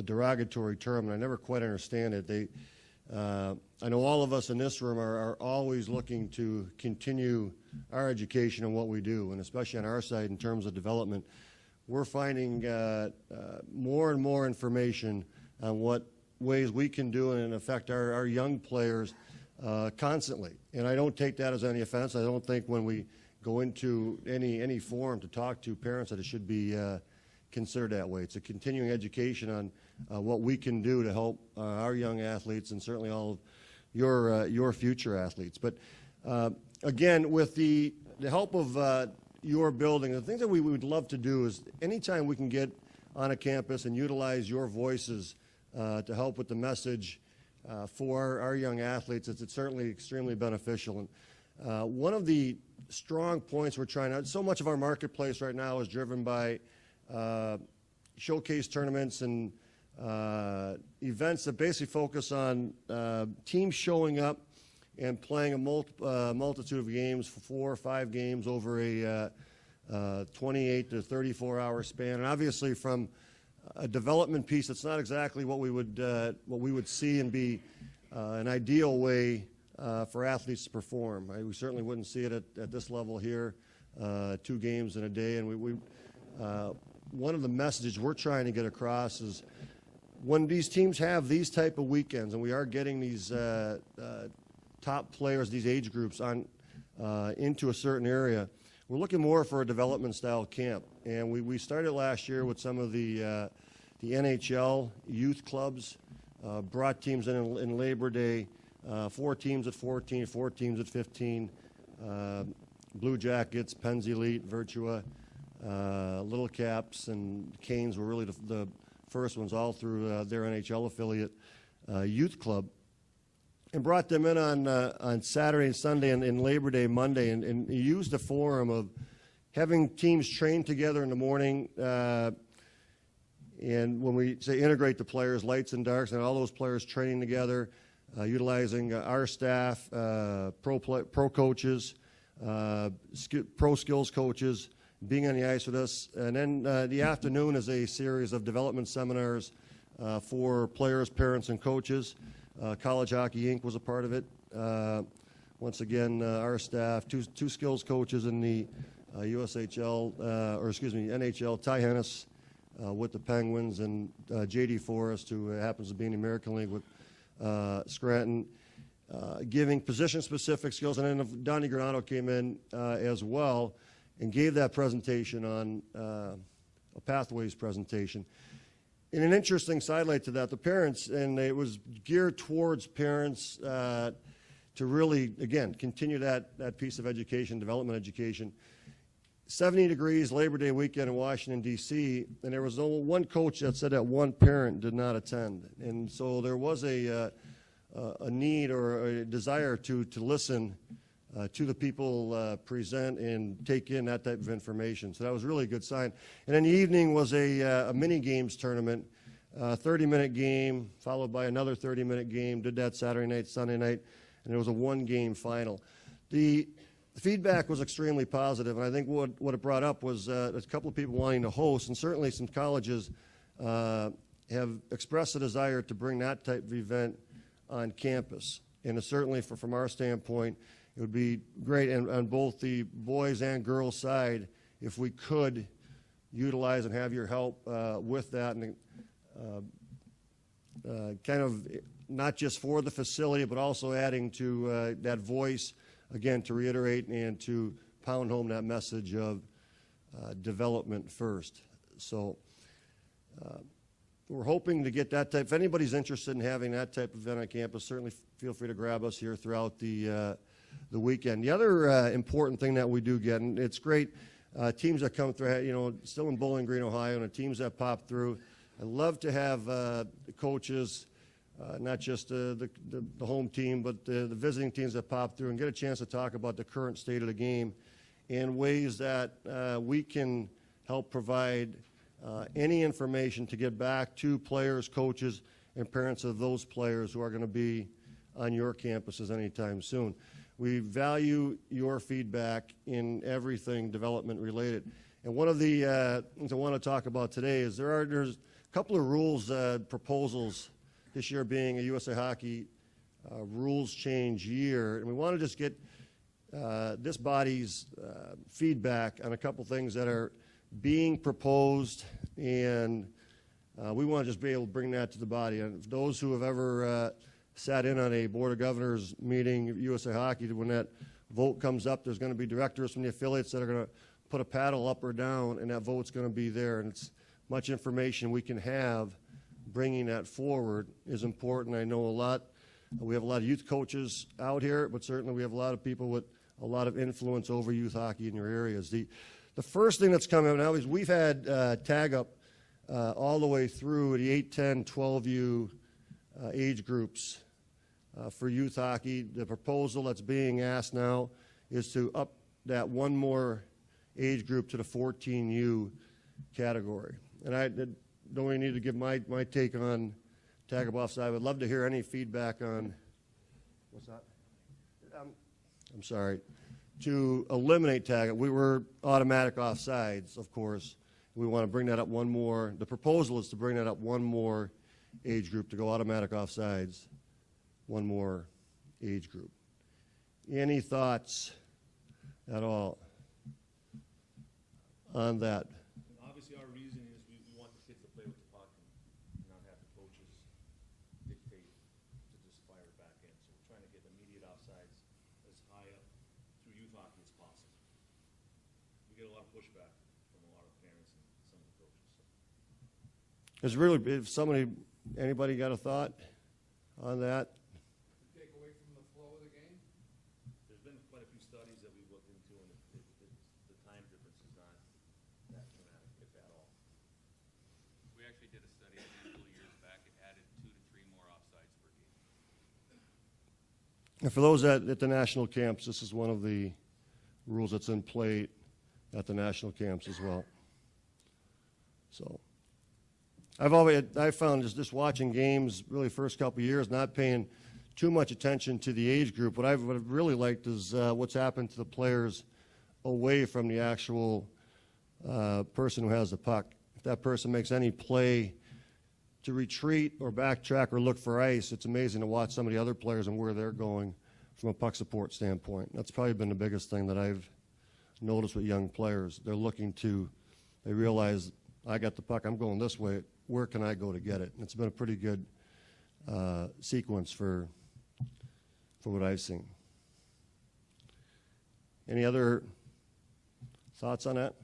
[SPEAKER 7] derogatory term, and I never quite understand it. I know all of us in this room are always looking to continue our education on what we do, and especially on our side in terms of development. We're finding more and more information on what ways we can do and affect our young players constantly. And I don't take that as any offense. I don't think when we go into any forum to talk to parents that it should be considered that way. It's a continuing education on what we can do to help our young athletes and certainly all of your future athletes. But again, with the help of your building, the things that we would love to do is anytime we can get on a campus and utilize your voices to help with the message for our young athletes, it's certainly extremely beneficial. And one of the strong points we're trying to, so much of our marketplace right now is driven by showcase tournaments and events that basically focus on teams showing up and playing a multitude of games, 4 or 5 games over a 28 to 34-hour span. And obviously, from a development piece, it's not exactly what we would see and be an ideal way for athletes to perform. We certainly wouldn't see it at this level here, 2 games in a day. And one of the messages we're trying to get across is when these teams have these type of weekends, and we are getting these top players, these age groups on into a certain area, we're looking more for a development style camp. And we started last year with some of the NHL youth clubs, brought teams in Labor Day, 4 teams at 14, 4 teams at 15, Blue Jackets, Penn's Elite, Virtua, Little Caps, and Canes were really the first ones, all through their NHL affiliate youth club, and brought them in on Saturday and Sunday and Labor Day Monday, and used the forum of having teams train together in the morning, and when we say integrate the players, lights and darks, and all those players training together, utilizing our staff, pro coaches, pro skills coaches, being on the ice with us. And then the afternoon is a series of development seminars for players, parents, and coaches. College Hockey Inc. was a part of it. Once again, our staff, two skills coaches in the NHL, Ty Hennis with the Penguins, and J.D. Forrest, who happens to be in the American League with Scranton, giving position-specific skills. And then Donnie Granato came in as well and gave that presentation on a pathways presentation. And an interesting sidelight to that, the parents, and it was geared towards parents to really, again, continue that piece of education, development education. 70 degrees Labor Day weekend in Washington, D.C., and there was only one coach that said that one parent did not attend. And so there was a need or a desire to listen to the people present and take in that type of information. So that was really a good sign. And then the evening was a mini games tournament, 30-minute game, followed by another 30-minute game. Did that Saturday night, Sunday night, and it was a 1-game final. The feedback was extremely positive, and I think what it brought up was a couple of people wanting to host, and certainly some colleges have expressed a desire to bring that type of event on campus. And certainly from our standpoint, it would be great, and on both the boys and girls side, if we could utilize and have your help with that, and kind of not just for the facility, but also adding to that voice, again, to reiterate and to pound home that message of development first. So we're hoping to get that type. If anybody's interested in having that type of event on campus, certainly feel free to grab us here throughout the weekend. The other important thing that we do get, and it's great, teams that come through, still in Bowling Green, Ohio, and the teams that pop through. I love to have the coaches, not just the home team, but the visiting teams that pop through and get a chance to talk about the current state of the game and ways that we can help provide any information to get back to players, coaches, and parents of those players who are going to be on your campuses anytime soon. We value your feedback in everything development related. And one of the things I want to talk about today is there's a couple of rules proposals this year being a USA Hockey rules change year, and we want to just get this body's feedback on a couple things that are being proposed, and we want to just be able to bring that to the body. And those who have ever sat in on a Board of Governors meeting at USA Hockey, when that vote comes up, there's going to be directors from the affiliates that are going to put a paddle up or down, and that vote's going to be there. And it's much information we can have. Bringing that forward is important. I know we have a lot of youth coaches out here, but certainly we have a lot of people with a lot of influence over youth hockey in your areas. The first thing that's coming up now is we've had tag up all the way through the 8, 10, 12U age groups for youth hockey. The proposal that's being asked now is to up that one more age group to the 14U category. And I don't really need to give my take on tag up offside. I would love to hear any feedback on, what's that? I'm sorry. To eliminate tag up, we were automatic offsides, of course. We want to bring that up one more. The proposal is to bring that up one more age group, to go automatic offsides, one more age group. Any thoughts at all on that?
[SPEAKER 5] Obviously, our reasoning is we want the kids to play with the puck and not have the coaches dictate to just fire it back in. So we're trying to get immediate offsides as high up through youth hockey as possible. We get a lot of pushback from a lot of parents and some of the coaches. So.
[SPEAKER 7] It's really, if anybody got a thought on that?
[SPEAKER 4] Take away from the flow of the game?
[SPEAKER 5] There's been quite a few studies that we've looked into, and the time difference is not that dramatic, if at all.
[SPEAKER 6] We actually did a study a handful of years back. It added 2 to 3 more offsides per game.
[SPEAKER 7] And for those at the national camps, this is one of the rules that's in play at the national camps as well. So I found just watching games, really first couple of years, not paying too much attention to the age group. What I've really liked is what's happened to the players away from the actual person who has the puck. If that person makes any play to retreat or backtrack or look for ice, it's amazing to watch some of the other players and where they're going from a puck support standpoint. That's probably been the biggest thing that I've noticed with young players. They realize, I got the puck, I'm going this way, where can I go to get it? And it's been a pretty good sequence for what I've seen. Any other thoughts on that?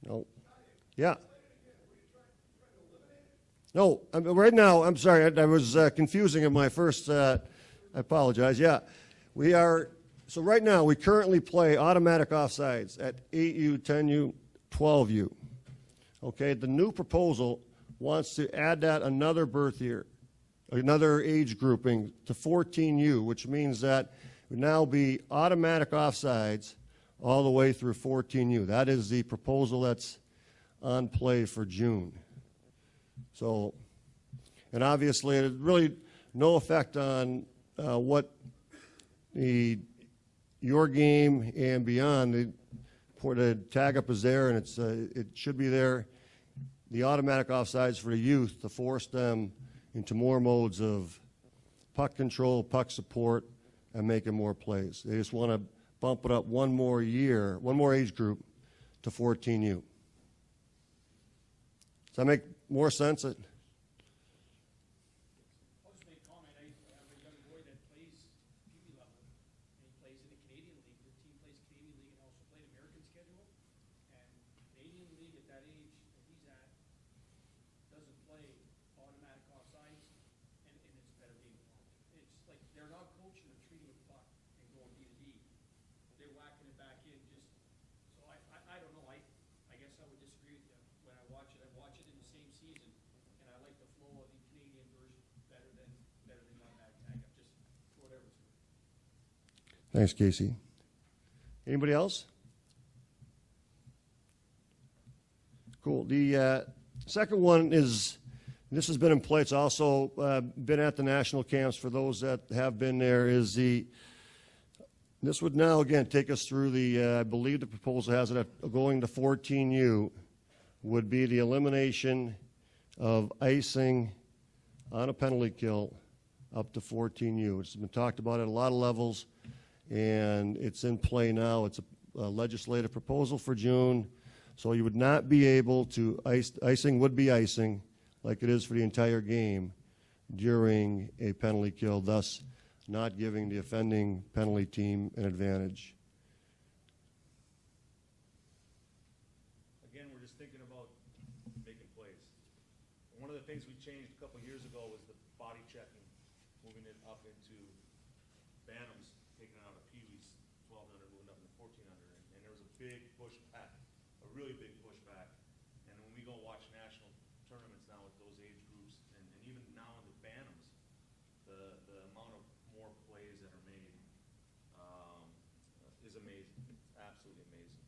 [SPEAKER 7] No. Yeah. No, right now, I'm sorry, I was confusing in my first, I apologize. Yeah, we are, so right now, we currently play automatic offsides at 8U, 10U, 12U. Okay, the new proposal wants to add that another birth year, another age grouping to 14U, which means that it would now be automatic offsides all the way through 14U. That is the proposal that's on play for June. So, and obviously, it had really no effect on what your game and beyond. The tag up is there, and it should be there. The automatic offsides for the youth to force them into more modes of puck control, puck support, and making more plays. They just want to bump it up one more year, one more age group to 14U. Does that make more sense?
[SPEAKER 8] I'll just make a comment. I have a young boy that plays Keeley level, and he plays in the Canadian League. The team plays Canadian League and also played American schedule. And Canadian League at that age that he's at doesn't play automatic offsides, and it's better being wrong. It's like they're not coaching or treating with the puck and going D to D. They're whacking it back in just, so I don't know. I guess I would disagree with you. When I watch it in the same season, and I like the flow of the Canadian version better than automatic tag up. Just throw it over to me.
[SPEAKER 7] Thanks, Casey. Anybody else? Cool. The second one is, this has been in play. It's also been at the national camps for those that have been there, is this would now, again, take us through I believe the proposal has it going to 14U, would be the elimination of icing on a penalty kill up to 14U. It's been talked about at a lot of levels, and it's in play now. It's a legislative proposal for June, so you would not be able to, icing would be icing, like it is for the entire game, during a penalty kill, thus not giving the offending penalty team an advantage.
[SPEAKER 5] Again, we're just thinking about making plays. One of the things we changed a couple years ago was the body checking, moving it up into Bantams, taking it out of Pee-wee's 1200, moving up into 1400, and there was a big pushback, a really big pushback. And when we go watch national tournaments now with those age groups, and even now in the Bantams, the amount of more plays that are made is amazing. It's absolutely amazing.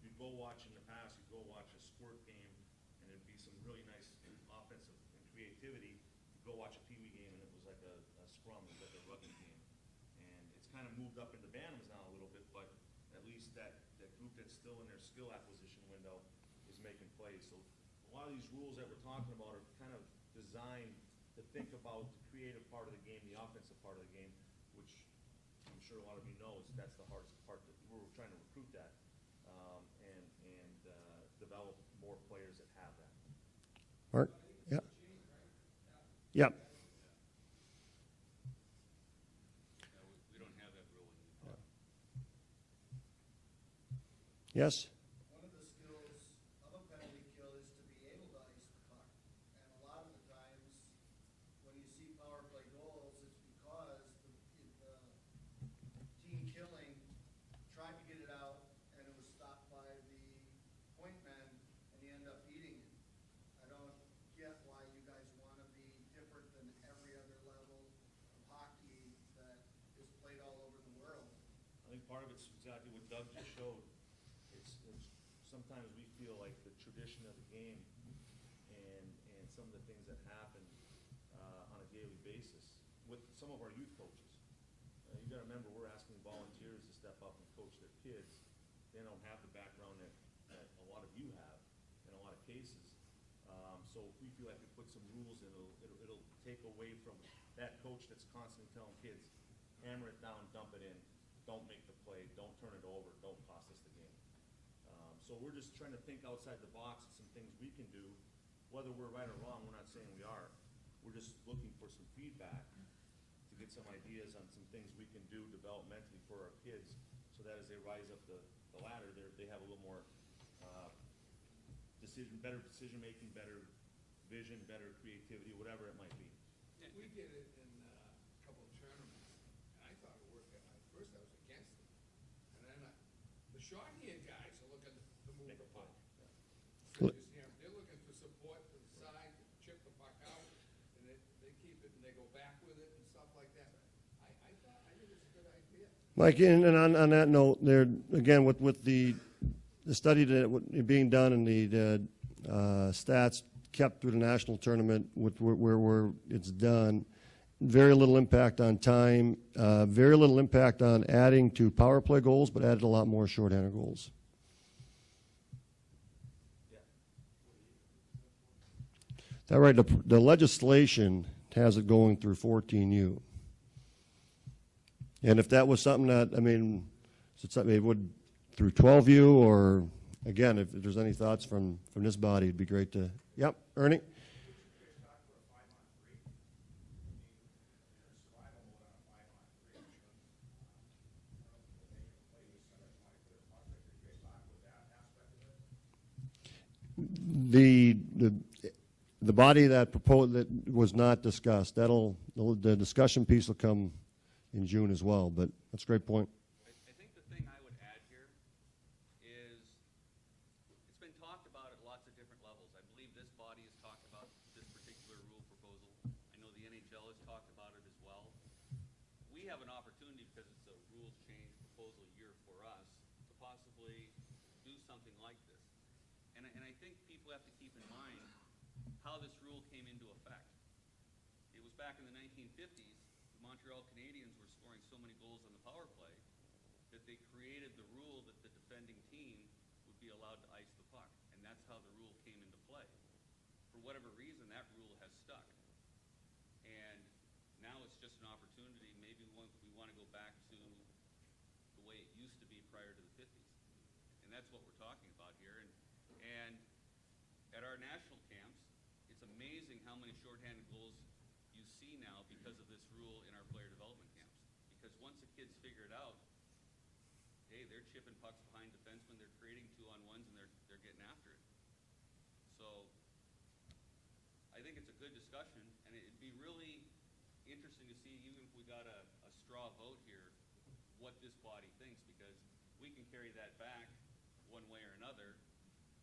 [SPEAKER 5] You go watch in the past, you go watch a squirt game, and it'd be some really nice offensive and creativity. You go watch a Pee-wee game, and it was like a scrum, it was like a rugby game. And it's kind of moved up into Bantams now a little bit, but at least that group that's still in their skill acquisition window is making plays. So a lot of these rules that we're talking about are kind of designed to think about the creative part of the game, the offensive part of the game, which I'm sure a lot of you know that's the hardest part that we're trying to recruit that and develop more players that have that.
[SPEAKER 7] Mark? Yeah. Yeah.
[SPEAKER 6] We don't have that rule anymore.
[SPEAKER 7] Yes?
[SPEAKER 9] One of the skills of a penalty kill is to be able to ice the puck. And a lot of the times, when you see power play goals, it's because the team killing tried to get it out, and it was stopped by the point men, and you end up eating it. I don't get why you guys want to be different than every other level of hockey that is played all over the world.
[SPEAKER 5] I think part of it's exactly what Doug just showed. It's sometimes we feel like the tradition of the game and some of the things that happen on a daily basis with some of our youth coaches. You got to remember, we're asking volunteers to step up and coach their kids. They don't have the background that a lot of you have in a lot of cases. So if we feel like we put some rules in, it'll take away from that coach that's constantly telling kids, hammer it down, dump it in, don't make the play, don't turn it over, don't cost us the game. So we're just trying to think outside the box of some things we can do. Whether we're right or wrong, we're not saying we are. We're just looking for some feedback to get some ideas on some things we can do developmentally for our kids, so that as they rise up the ladder, they have a little more better decision making, better vision, better creativity, whatever it might be.
[SPEAKER 10] We did it in a couple of tournaments, and I thought it worked. At first, I was against it, and then the shorthand guys are looking to move the puck. They're looking for support to the side, to chip the puck out, and they keep it and they go back with it and stuff like that. I think it's a good idea.
[SPEAKER 7] Mike, and on that note, there again with the study that being done and the stats kept through the national tournament, where it's done, very little impact on time, very little impact on adding to power play goals, but added a lot more shorthanded goals. That right? The legislation has it going through 14U. And if that was something that, I mean, is it something it would through 12U, or again, if there's any thoughts from this body, it'd be great to. Yep, Ernie. The body that proposed that was not discussed. The discussion piece will come in June as well. But that's a great point.
[SPEAKER 6] I think the thing I would add here is it's been talked about at lots of different levels. I believe this body has talked about this particular rule proposal. I know the NHL has talked about it as well. We have an opportunity, because it's a rules change proposal year for us, to possibly do something like this. And I think people have to keep in mind how this rule came into effect. It was back in the 1950s. The Montreal Canadiens were scoring so many goals on the power play that they created the rule that the defending team would be allowed to ice the puck. And that's how the rule came into play. For whatever reason, that rule has stuck. prior to the 50s. And that's what we're talking about here. And at our national camps, it's amazing how many shorthanded goals you see now because of this rule in our player development camps. Because once the kids figure it out, hey, they're chipping pucks behind defensemen, they're creating 2-on-1s, and they're getting after it. So I think it's a good discussion, and it'd be really interesting to see, even if we got a straw vote here, what this body thinks, because we can carry that back one way or another,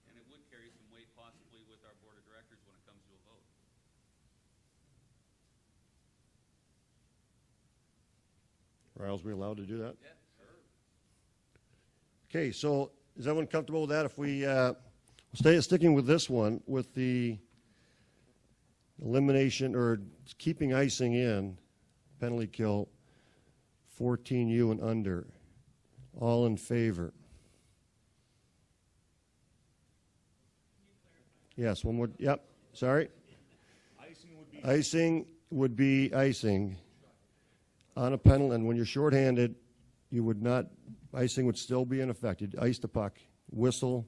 [SPEAKER 6] and it would carry some weight possibly with our board of directors when it comes to a vote.
[SPEAKER 7] Riles, we allowed to do that?
[SPEAKER 6] Yeah, sure.
[SPEAKER 7] Okay, so is everyone comfortable with that? If we sticking with this one, with the elimination or keeping icing in, penalty kill, 14U and under, all in favor? Yes, one more. Yep, sorry. Icing would be icing on a penalty, and when you're shorthanded, you would not, icing would still be in effect. You'd ice the puck, whistle,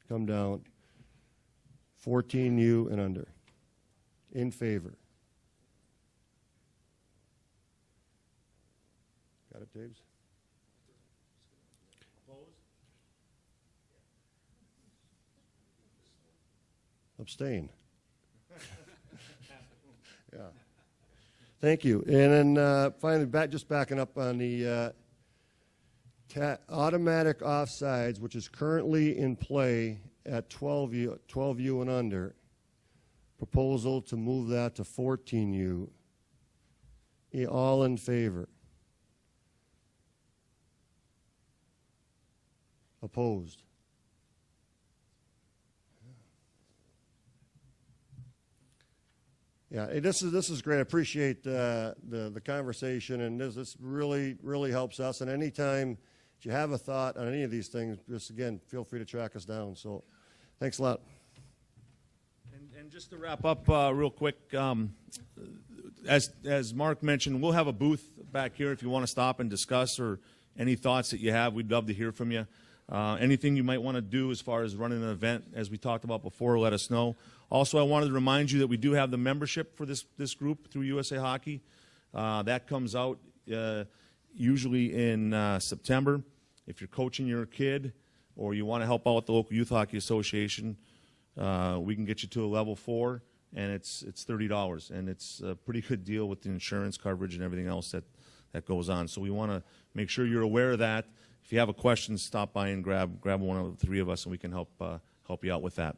[SPEAKER 7] come down, 14U and under. In favor. Got it, Daves? Abstain. Yeah. Thank you. And then finally, backing up on the automatic offsides, which is currently in play at 12U and under. Proposal to move that to 14U. All in favor? Opposed? Yeah, this is great. I appreciate the conversation, and this really helps us. And anytime if you have a thought on any of these things, just again, feel free to track us down. So, thanks a lot.
[SPEAKER 5] And just to wrap up real quick, as Mark mentioned, we'll have a booth back here if you want to stop and discuss or any thoughts that you have. We'd love to hear from you. Anything you might want to do as far as running an event, as we talked about before, let us know. Also, I wanted to remind you that we do have the membership for this group through USA Hockey. That comes out usually in September. If you're coaching your kid or you want to help out with the local youth hockey association, we can get you to a level 4, and it's $30, and it's a pretty good deal with the insurance coverage and everything else that goes on. So we want to make sure you're aware of that. If you have a question, stop by and grab one of the three of us, and we can help you out with that.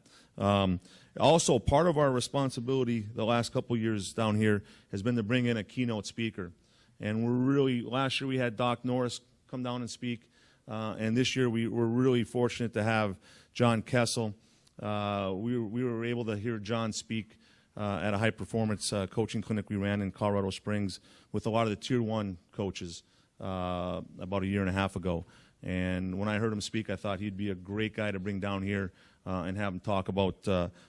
[SPEAKER 5] Also, part of our responsibility the last couple of years down here has been to bring in a keynote speaker. And last year we had Doc Norris come down and speak, and this year we're really fortunate to have John Kessell. We were able to hear John speak at a high-performance coaching clinic we ran in Colorado Springs with a lot of the Tier 1 coaches about a year and a half ago. And when I heard him speak, I thought he'd be a great guy to bring down here and have him talk about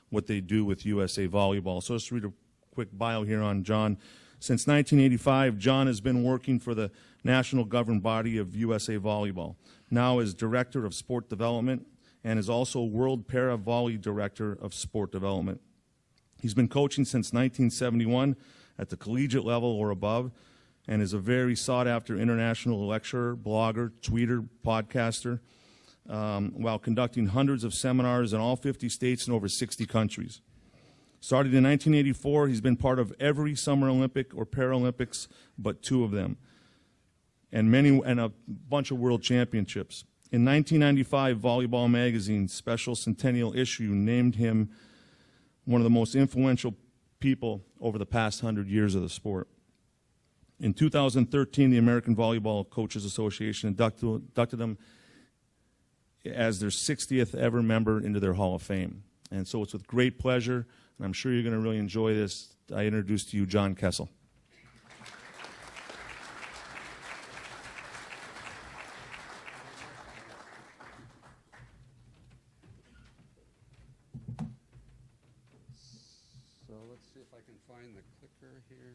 [SPEAKER 5] what they do with USA Volleyball. So let's read a quick bio here on John. Since 1985, John has been working for the national governing body of USA Volleyball, now as Director of Sport Development, and is also World Para Volley Director of Sport Development. He's been coaching since 1971 at the collegiate level or above, and is a very sought-after international lecturer, blogger, tweeter, podcaster, while conducting hundreds of seminars in all 50 states and over 60 countries. Started in 1984, he's been part of every Summer Olympic or Paralympics but 2 of them, and a bunch of world championships. In 1995, Volleyball Magazine's special centennial issue named him one of the most influential people over the past 100 years of the sport. In 2013, the American Volleyball Coaches Association inducted him as their 60th ever member into their Hall of Fame. And so it's with great pleasure, and I'm sure you're going to really enjoy this, I introduce to you John Kessell.
[SPEAKER 11] So let's see if I can find the clicker here.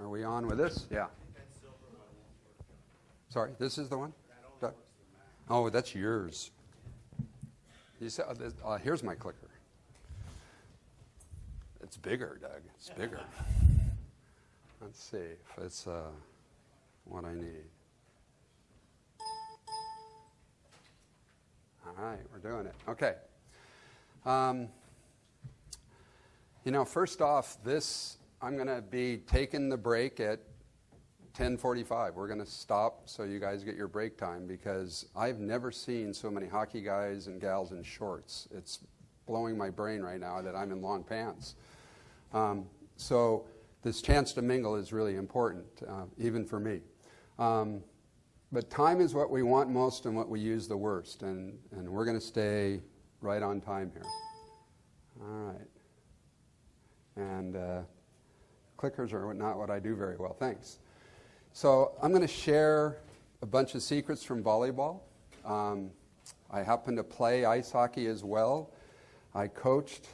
[SPEAKER 11] Are we on with this? Yeah. Sorry, this is the one? Oh, that's yours. You said, here's my clicker. It's bigger, Doug. It's bigger. Let's see if it's what I need. All right, we're doing it. Okay. First off, I'm going to be taking the break at 10:45. We're going to stop so you guys get your break time because I've never seen so many hockey guys and gals in shorts. It's blowing my brain right now that I'm in long pants. So this chance to mingle is really important, even for me. But time is what we want most and what we use the worst, and we're going to stay right on time here. All right. And clickers are not what I do very well. Thanks. So I'm going to share a bunch of secrets from volleyball. I happen to play ice hockey as well. I coached,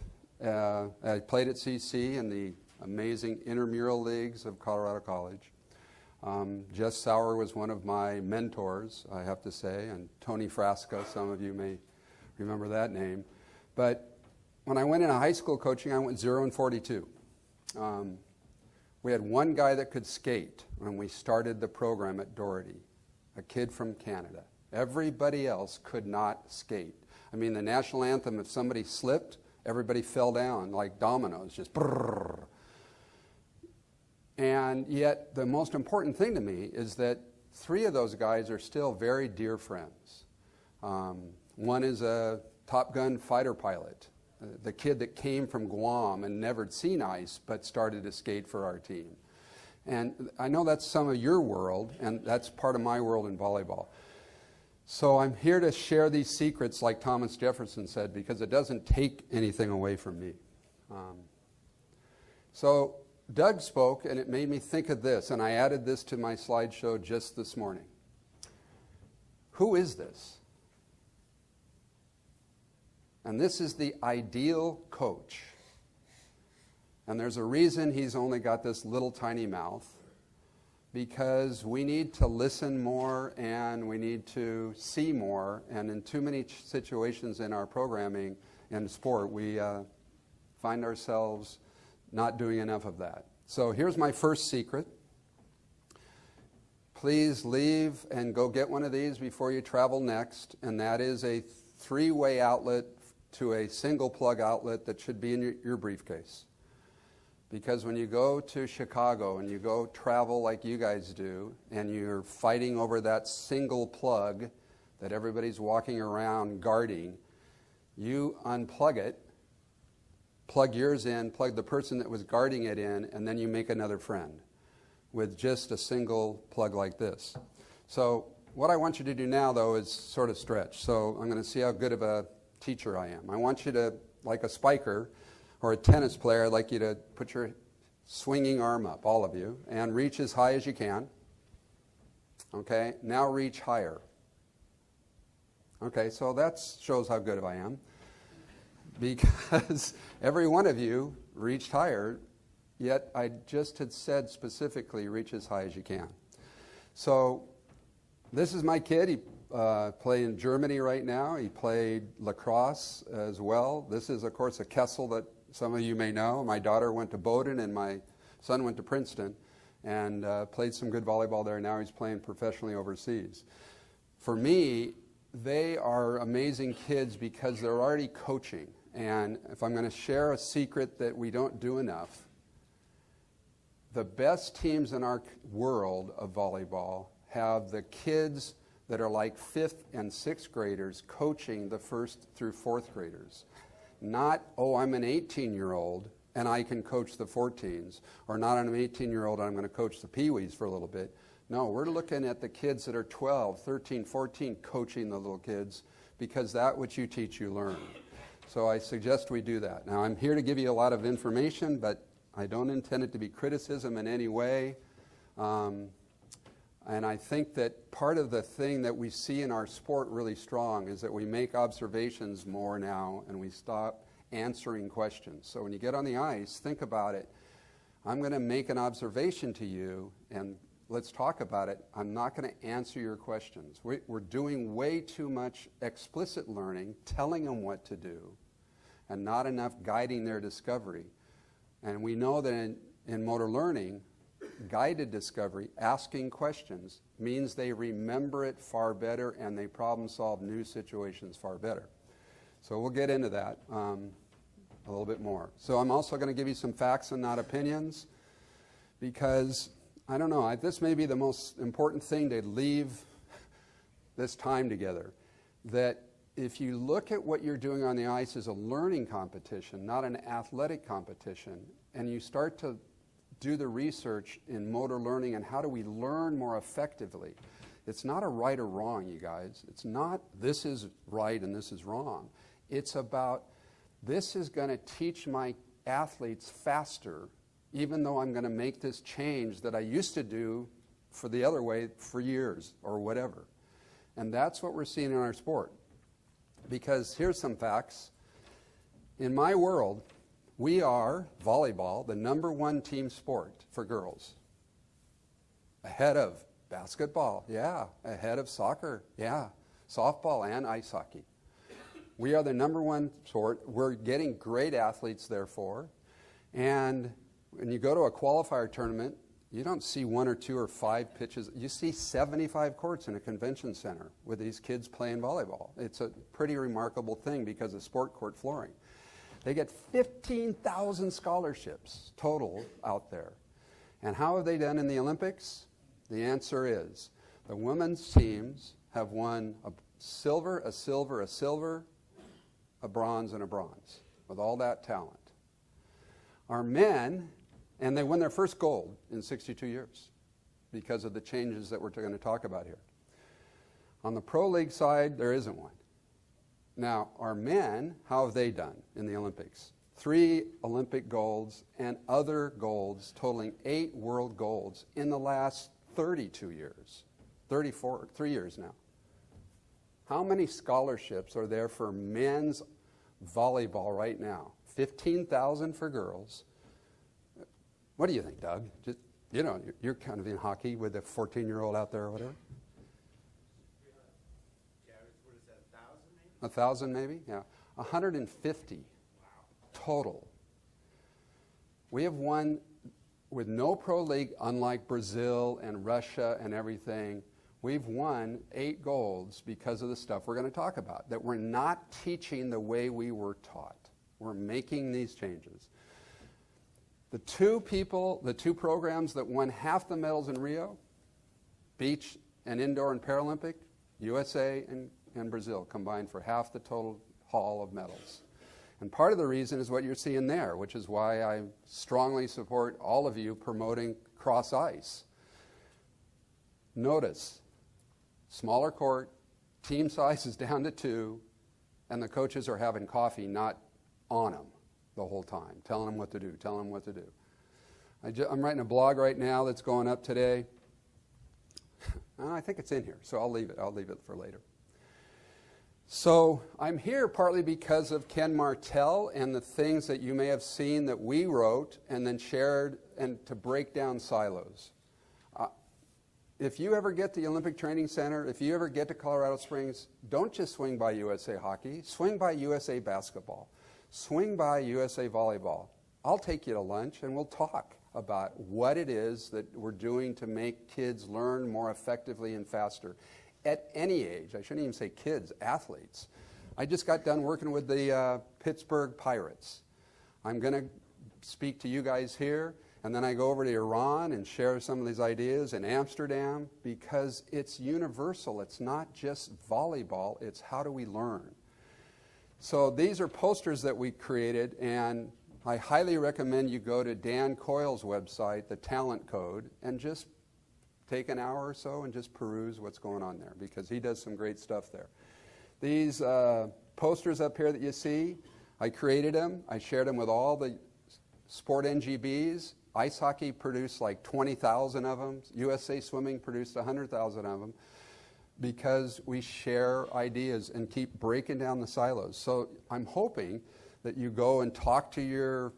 [SPEAKER 11] I played at CC in the amazing intramural leagues of Colorado College. Jess Sauer was one of my mentors, I have to say, and Tony Frasca, some of you may remember that name. But when I went into high school coaching, I went 0-42. We had one guy that could skate when we started the program at Doherty, a kid from Canada. Everybody else could not skate. I mean, the national anthem, if somebody slipped, everybody fell down like dominoes, just brrrr. And yet, the most important thing to me is that 3 of those guys are still very dear friends. One is a Top Gun fighter pilot, the kid that came from Guam and never seen ice but started to skate for our team. And I know that's some of your world, and that's part of my world in volleyball. So I'm here to share these secrets, like Thomas Jefferson said, because it doesn't take anything away from me. So Doug spoke, and it made me think of this, and I added this to my slideshow just this morning. Who is this? And this is the ideal coach. And there's a reason he's only got this little tiny mouth, because we need to listen more and we need to see more. And in too many situations in our programming and sport, we find ourselves not doing enough of that. So here's my first secret. Please leave and go get one of these before you travel next, and that is a 3-way outlet to a single plug outlet that should be in your briefcase. Because when you go to Chicago and you go travel like you guys do, and you're fighting over that single plug that everybody's walking around guarding, you unplug it, plug yours in, plug the person that was guarding it in, and then you make another friend with just a single plug like this. So what I want you to do now, though, is sort of stretch. So I'm going to see how good of a teacher I am. I want you to, like a spiker or a tennis player, I'd like you to put your swinging arm up, all of you, and reach as high as you can. Okay, now reach higher. Okay, so that shows how good I am, because every one of you reached higher, yet I just had said specifically reach as high as you can. So this is my kid. He playing in Germany right now. He played lacrosse as well. This is, of course, a Kessell that some of you may know. My daughter went to Bowdoin and my son went to Princeton and played some good volleyball there. Now he's playing professionally overseas. For me, they are amazing kids because they're already coaching. And if I'm going to share a secret that we don't do enough, the best teams in our world of volleyball have the kids that are like 5th and 6th graders coaching the 1st through 4th graders. Not, oh, I'm an 18-year-old and I can coach the 14s, or not, I'm an 18-year-old and I'm going to coach the peewees for a little bit. No, we're looking at the kids that are 12, 13, 14 coaching the little kids, because that which you teach, you learn. So I suggest we do that. Now, I'm here to give you a lot of information, but I don't intend it to be criticism in any way. And I think that part of the thing that we see in our sport really strong is that we make observations more now and we stop answering questions. So when you get on the ice, think about it. I'm going to make an observation to you, and let's talk about it. I'm not going to answer your questions. We're doing way too much explicit learning, telling them what to do, and not enough guiding their discovery. And we know that in motor learning, guided discovery, asking questions, means they remember it far better and they problem solve new situations far better. So we'll get into that a little bit more. So I'm also going to give you some facts and not opinions, because I don't know, this may be the most important thing to leave this time together, that if you look at what you're doing on the ice as a learning competition, not an athletic competition, and you start to do the research in motor learning and how do we learn more effectively, it's not a right or wrong, you guys. It's not this is right and this is wrong. It's about this is going to teach my athletes faster, even though I'm going to make this change that I used to do for the other way for years or whatever. And that's what we're seeing in our sport. Because here's some facts. In my world, we are, volleyball, the #1 team sport for girls. Ahead of basketball, yeah. Ahead of soccer, yeah. Softball and ice hockey. We are the #1 sport. We're getting great athletes, therefore. And when you go to a qualifier tournament, you don't see 1 or 2 or 5 pitches. You see 75 courts in a convention center with these kids playing volleyball. It's a pretty remarkable thing because of sport court flooring. They get 15,000 scholarships total out there. And how have they done in the Olympics? The answer is the women's teams have won a silver, a silver, a silver, a bronze, and a bronze with all that talent. Our men, and they won their first gold in 62 years because of the changes that we're going to talk about here. On the pro league side, there isn't one. Now, our men, how have they done in the Olympics? 3 Olympic golds and other golds totaling 8 world golds in the last 32 years, 3 years now. How many scholarships are there for men's volleyball right now? 15,000 for girls. What do you think, Doug? Just, you're kind of in hockey with a 14-year-old out there or whatever. 1,000 maybe? Yeah. 150 total. We have won with no pro league, unlike Brazil and Russia and everything. We've won 8 golds because of the stuff we're going to talk about, that we're not teaching the way we were taught. We're making these changes. The two programs that won half the medals in Rio, beach and indoor and Paralympic, USA and Brazil combined for half the total haul of medals. And part of the reason is what you're seeing there, which is why I strongly support all of you promoting cross ice. Notice, smaller court, team size is down to 2, and the coaches are having coffee, not on them the whole time, telling them what to do, telling them what to do. I'm writing a blog right now that's going up today. I think it's in here, so I'll leave it for later. So I'm here partly because of Ken Martell and the things that you may have seen that we wrote and then shared, and to break down silos. If you ever get to the Olympic Training Center, if you ever get to Colorado Springs, don't just swing by USA Hockey, swing by USA Basketball, swing by USA Volleyball. I'll take you to lunch and we'll talk about what it is that we're doing to make kids learn more effectively and faster. At any age, I shouldn't even say kids, athletes. I just got done working with the Pittsburgh Pirates. I'm going to speak to you guys here, and then I go over to Iran and share some of these ideas in Amsterdam, because it's universal. It's not just volleyball, it's how do we learn. So these are posters that we created, and I highly recommend you go to Dan Coyle's website, The Talent Code, and just take an hour or so and just peruse what's going on there, because he does some great stuff there. These posters up here that you see, I created them. I shared them with all the sport NGBs. Ice hockey produced like 20,000 of them. USA Swimming produced 100,000 of them, because we share ideas and keep breaking down the silos. So I'm hoping that you go and talk to your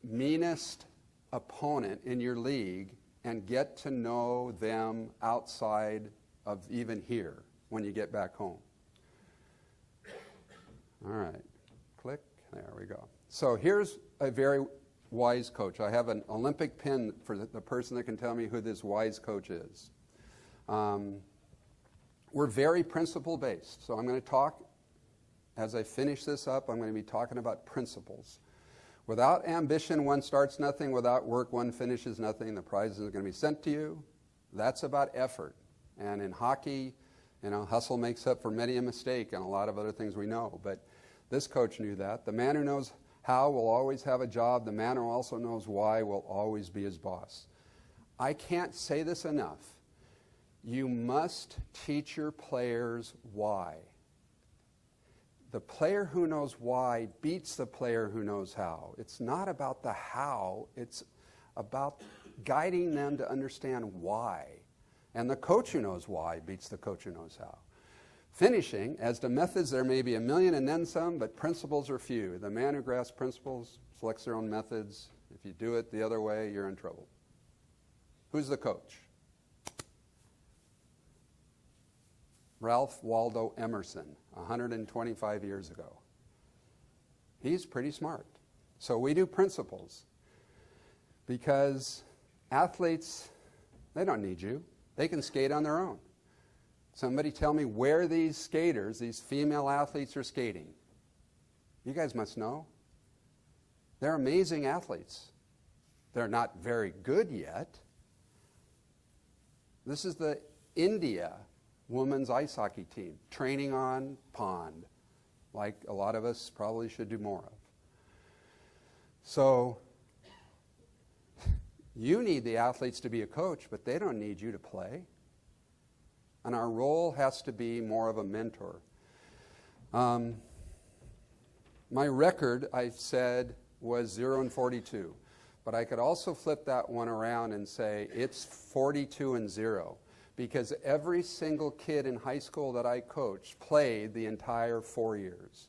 [SPEAKER 11] meanest opponent in your league and get to know them outside of even here when you get back home. All right, click, there we go. So here's a very wise coach. I have an Olympic pin for the person that can tell me who this wise coach is. We're very principle-based, so I'm going to talk, as I finish this up, I'm going to be talking about principles. Without ambition, one starts nothing. Without work, one finishes nothing. The prizes are going to be sent to you. That's about effort. And in hockey, hustle makes up for many a mistake and a lot of other things we know. But this coach knew that. The man who knows how will always have a job. The man who also knows why will always be his boss. I can't say this enough. You must teach your players why. The player who knows why beats the player who knows how. It's not about the how, it's about guiding them to understand why. And the coach who knows why beats the coach who knows how. Finishing, as to methods, there may be a million and then some, but principles are few. The man who grasps principles selects their own methods. If you do it the other way, you're in trouble. Who's the coach? Ralph Waldo Emerson, 125 years ago. He's pretty smart. So we do principles because athletes, they don't need you. They can skate on their own. Somebody tell me where these skaters, these female athletes, are skating. You guys must know. They're amazing athletes. They're not very good yet. This is the India women's ice hockey team, training on pond, like a lot of us probably should do more of. So you need the athletes to be a coach, but they don't need you to play. And our role has to be more of a mentor. My record, I said, was 0-42. But I could also flip that one around and say it's 42-0. Because every single kid in high school that I coached played the entire 4 years.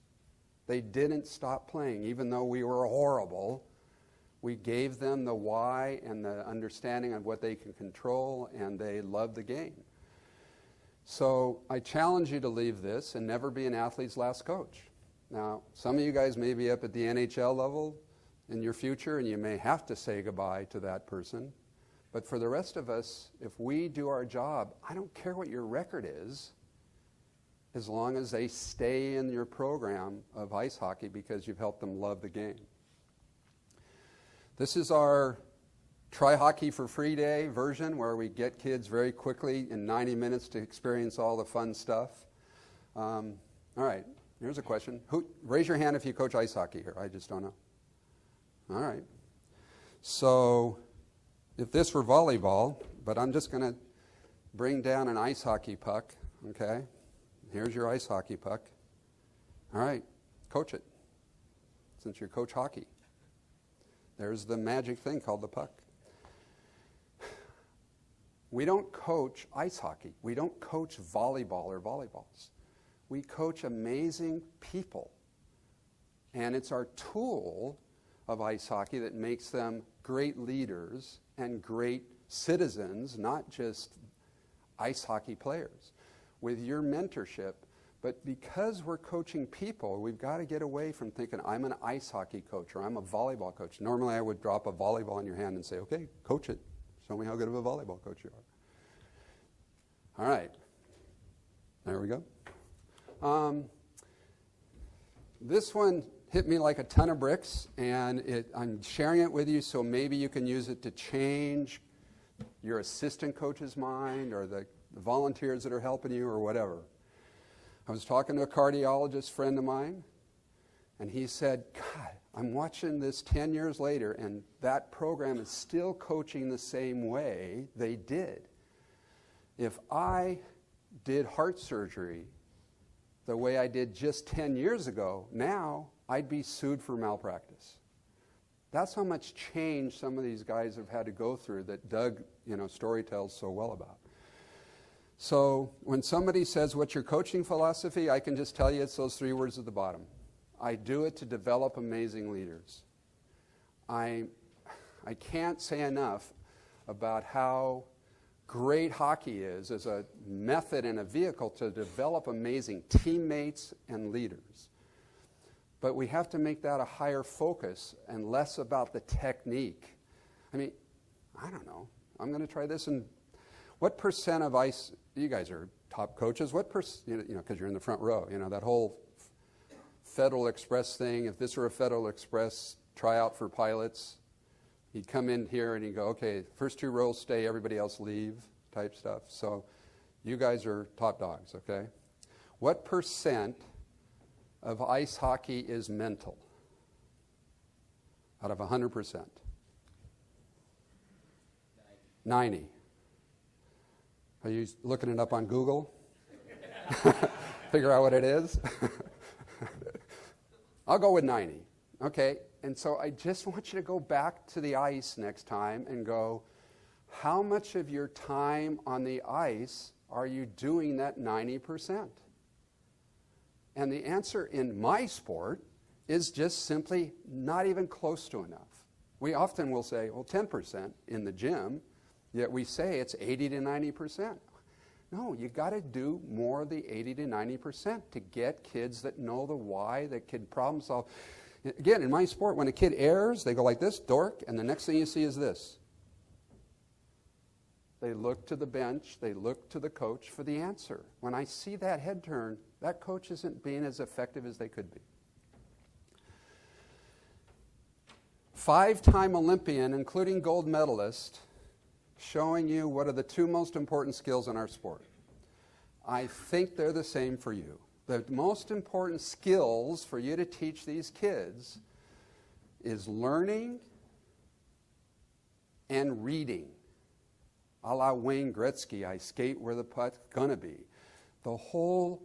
[SPEAKER 11] They didn't stop playing, even though we were horrible. We gave them the why and the understanding of what they can control, and they loved the game. So I challenge you to leave this and never be an athlete's last coach. Now, some of you guys may be up at the NHL level in your future, and you may have to say goodbye to that person. But for the rest of us, if we do our job, I don't care what your record is, as long as they stay in your program of ice hockey because you've helped them love the game. This is our Try Hockey for Free Day version, where we get kids very quickly in 90 minutes to experience all the fun stuff. All right, here's a question. Raise your hand if you coach ice hockey here. I just don't know. All right. So if this were volleyball, but I'm just going to bring down an ice hockey puck, okay? Here's your ice hockey puck. All right, coach it, since you coach hockey. There's the magic thing called the puck. We don't coach ice hockey. We don't coach volleyball or volleyballs. We coach amazing people. And it's our tool of ice hockey that makes them great leaders and great citizens, not just ice hockey players. With your mentorship, but because we're coaching people, we've got to get away from thinking, I'm an ice hockey coach or I'm a volleyball coach. Normally I would drop a volleyball in your hand and say, okay, coach it. Show me how good of a volleyball coach you are. All right. There we go. This one hit me like a ton of bricks, and I'm sharing it with you so maybe you can use it to change your assistant coach's mind or the volunteers that are helping you or whatever. I was talking to a cardiologist friend of mine, and he said, God, I'm watching this 10 years later, and that program is still coaching the same way they did. If I did heart surgery the way I did just 10 years ago, now I'd be sued for malpractice. That's how much change some of these guys have had to go through that Doug, story tells so well about. So when somebody says, what's your coaching philosophy? I can just tell you it's those 3 words at the bottom. I do it to develop amazing leaders. I can't say enough. about how great hockey is as a method and a vehicle to develop amazing teammates and leaders. But we have to make that a higher focus and less about the technique. I mean, I don't know. I'm going to try this. And what percent of ice, you guys are top coaches, what percent, you know, because you're in the front row, you know, that whole Federal Express thing, if this were a Federal Express tryout for pilots, he'd come in here and he'd go, okay, first 2 rows stay, everybody else leave, type stuff. So you guys are top dogs, okay? What percent of ice hockey is mental out of 100%? 90. Are you looking it up on Google? Figure out what it is? I'll go with 90. Okay, and so I just want you to go back to the ice next time and go, how much of your time on the ice are you doing that 90%? And the answer in my sport is just simply not even close to enough. We often will say, well, 10% in the gym, yet we say it's 80 to 90%. No, you got to do more of the 80 to 90% to get kids that know the why, that can problem solve. Again, in my sport, when a kid errs, they go like this, dork, and the next thing you see is this. They look to the bench, they look to the coach for the answer. When I see that head turn, that coach isn't being as effective as they could be. 5-time Olympian, including gold medalist, showing you what are the 2 most important skills in our sport. I think they're the same for you. The most important skills for you to teach these kids is learning and reading. A la Wayne Gretzky, I skate where the puck's gonna be. The whole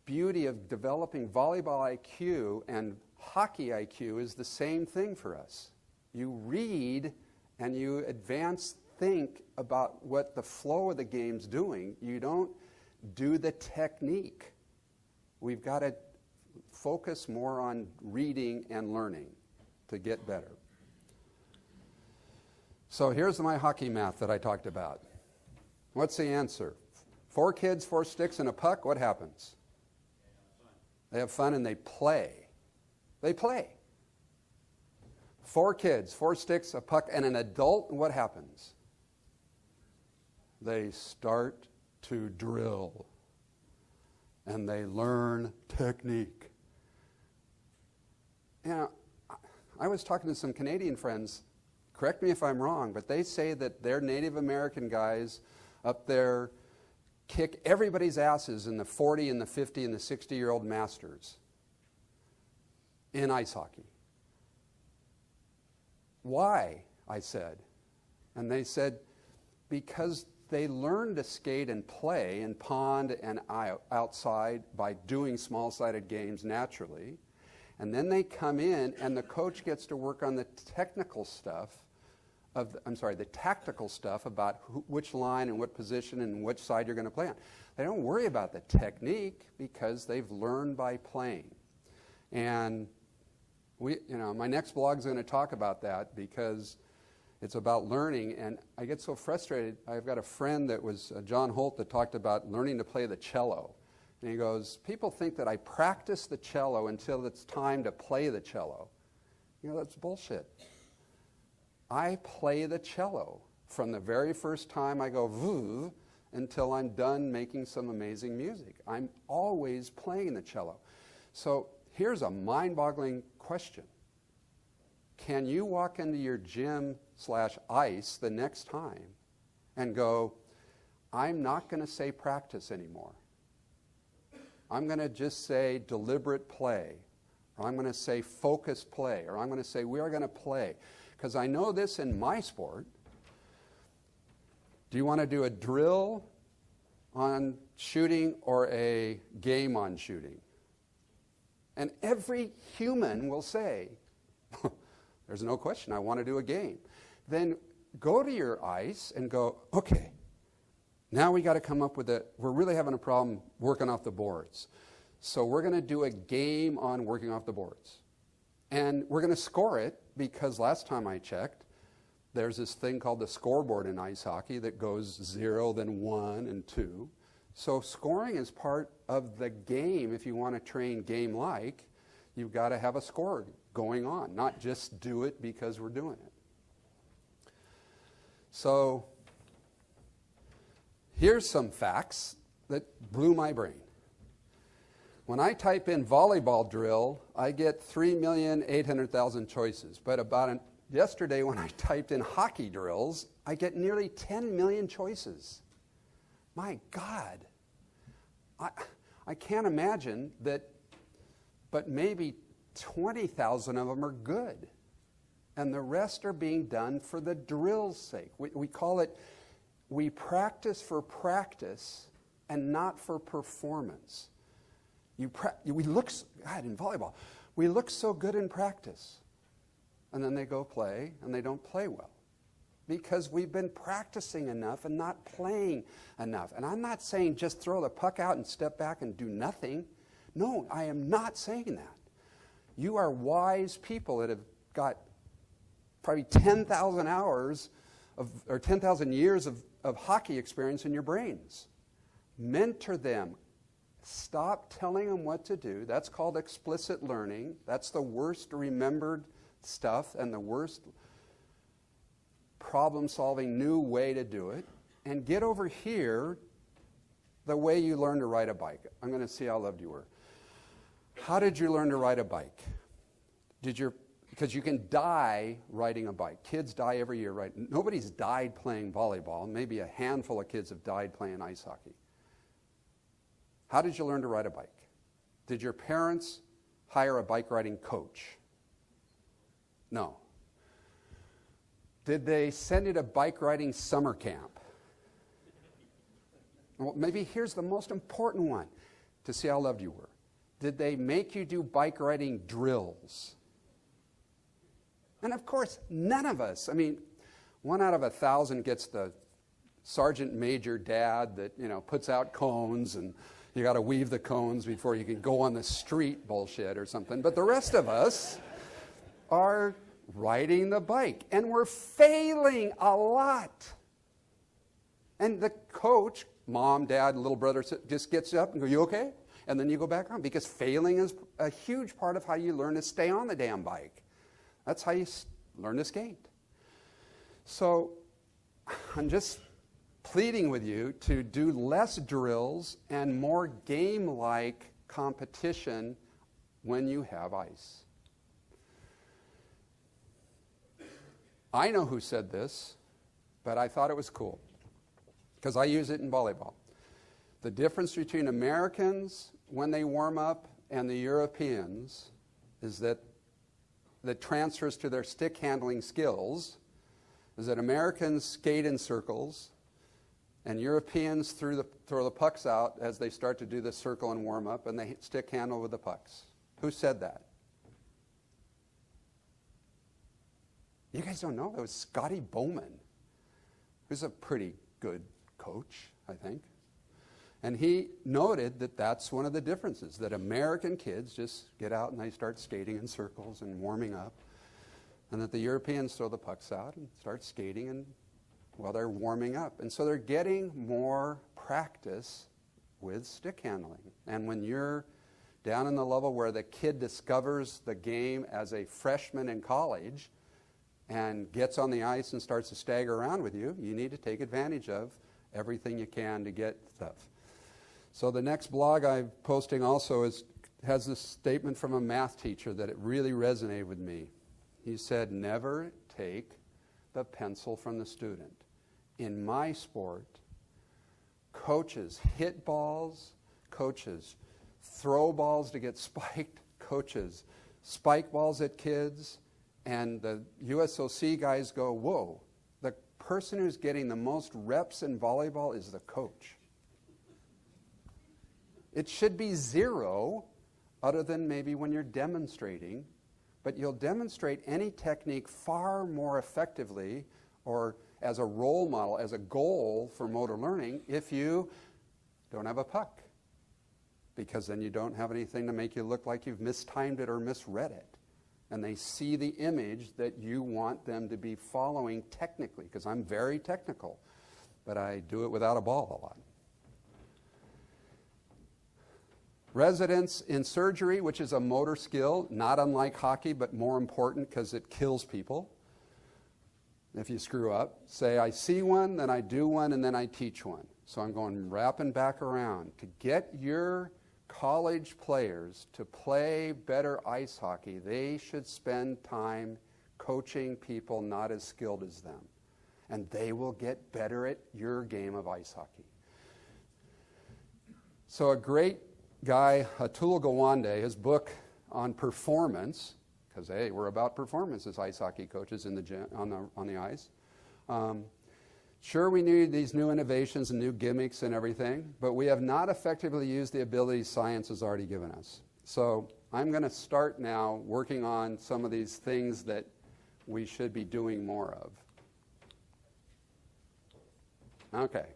[SPEAKER 11] beauty of developing volleyball IQ and hockey IQ is the same thing for us. You read and you think about what the flow of the game's doing. You don't do the technique. We've got to focus more on reading and learning to get better. So here's my hockey math that I talked about. What's the answer? 4 kids, 4 sticks, and a puck, what happens? They have fun and they play. They play. 4 kids, 4 sticks, a puck, and an adult, what happens? They start to drill and they learn technique. You know, I was talking to some Canadian friends, correct me if I'm wrong, but they say that their Native American guys up there kick everybody's asses in the 40 and the 50 and the 60-year-old masters in ice hockey. Why? I said. And they said, because they learn to skate and play in pond and outside by doing small-sided games naturally. And then they come in and the coach gets to work on the technical stuff the tactical stuff about which line and what position and which side you're going to play on. They don't worry about the technique because they've learned by playing. And my next blog is going to talk about that because it's about learning, and I get so frustrated. I've got a friend that was John Holt that talked about learning to play the cello. And he goes, people think that I practice the cello until it's time to play the cello. That's bullshit. I play the cello from the very first time I go voo until I'm done making some amazing music. I'm always playing the cello. So here's a mind-boggling question. Can you walk into your gym/ice the next time and go, I'm not going to say practice anymore. I'm going to just say deliberate play, or I'm going to say focused play, or I'm going to say we are going to play. Because I know this in my sport. Do you want to do a drill on shooting or a game on shooting? And every human will say, there's no question, I want to do a game. Then go to your ice and go, okay, now we got to come up with we're really having a problem working off the boards. So we're going to do a game on working off the boards. And we're going to score it because last time I checked, There's this thing called the scoreboard in ice hockey that goes 0, then 1, and 2. So scoring is part of the game. If you want to train game-like, you've got to have a score going on, not just do it because we're doing it. So here's some facts that blew my brain. When I type in volleyball drill, I get 3,800,000 choices. But yesterday when I typed in hockey drills, I get nearly 10 million choices. My God. I can't imagine that, but maybe 20,000 of them are good. And the rest are being done for the drill's sake. We call it, we practice for practice and not for performance. In volleyball, we look so good in practice. And then they go play, and they don't play well. Because we've been practicing enough and not playing enough. And I'm not saying just throw the puck out and step back and do nothing. No, I am not saying that. You are wise people that have got probably 10,000 hours or 10,000 years of hockey experience in your brains. Mentor them. Stop telling them what to do. That's called explicit learning. That's the worst remembered stuff and the worst problem-solving new way to do it. And get over here the way you learn to ride a bike. I'm going to see how loved you were. How did you learn to ride a bike? Because you can die riding a bike. Kids die every year, right? Nobody's died playing volleyball. Maybe a handful of kids have died playing ice hockey. How did you learn to ride a bike? Did your parents hire a bike riding coach? No. Did they send you to bike riding summer camp? Well, maybe here's the most important one to see how loved you were. Did they make you do bike riding drills? And of course, none of us. I mean, 1 out of 1,000 gets the sergeant major dad that, puts out cones and you got to weave the cones before you can go on the street bullshit or something. But the rest of us are riding the bike, and we're failing a lot. And the coach, mom, dad, little brother, just gets up and goes, "You okay?" And then you go back on, because failing is a huge part of how you learn to stay on the damn bike. That's how you learn to skate. So I'm just pleading with you to do less drills and more game-like competition when you have ice. I know who said this, but I thought it was cool because I use it in volleyball. The difference between Americans when they warm up and the Europeans is that transfers to their stick handling skills is that Americans skate in circles and Europeans throw the pucks out as they start to do the circle and warm up, and they stick handle with the pucks. Who said that? You guys don't know? It was Scotty Bowman, who's a pretty good coach, I think. And he noted that that's one of the differences, that American kids just get out and they start skating in circles and warming up, and that the Europeans throw the pucks out and start skating while they're warming up. And so they're getting more practice with stick handling. And when you're down in the level where the kid discovers the game as a freshman in college and gets on the ice and starts to stagger around with you, you need to take advantage of everything you can to get stuff. So the next blog I'm posting also has this statement from a math teacher that it really resonated with me. He said, "Never take the pencil from the student. In my sport, coaches hit balls, coaches throw balls to get spiked, coaches spike balls at kids, and the USOC guys go, whoa, the person who's getting the most reps in volleyball is the coach. It should be 0, other than maybe when you're demonstrating, but you'll demonstrate any technique far more effectively or as a role model, as a goal for motor learning, if you don't have a puck, because then you don't have anything to make you look like you've mistimed it or misread it. and they see the image that you want them to be following technically, because I'm very technical, but I do it without a ball a lot. Residence in surgery, which is a motor skill, not unlike hockey, but more important because it kills people. If you screw up, say I see one, then I do one, and then I teach one. So I'm going wrapping back around. To get your college players to play better ice hockey, they should spend time coaching people not as skilled as them. And they will get better at your game of ice hockey. So a great guy, Atul Gawande, his book on performance, because hey, we're about performance as ice hockey coaches in the gym, on the ice. Sure, we need these new innovations and new gimmicks and everything, but we have not effectively used the abilities science has already given us. So I'm going to start now working on some of these things that we should be doing more of. Okay.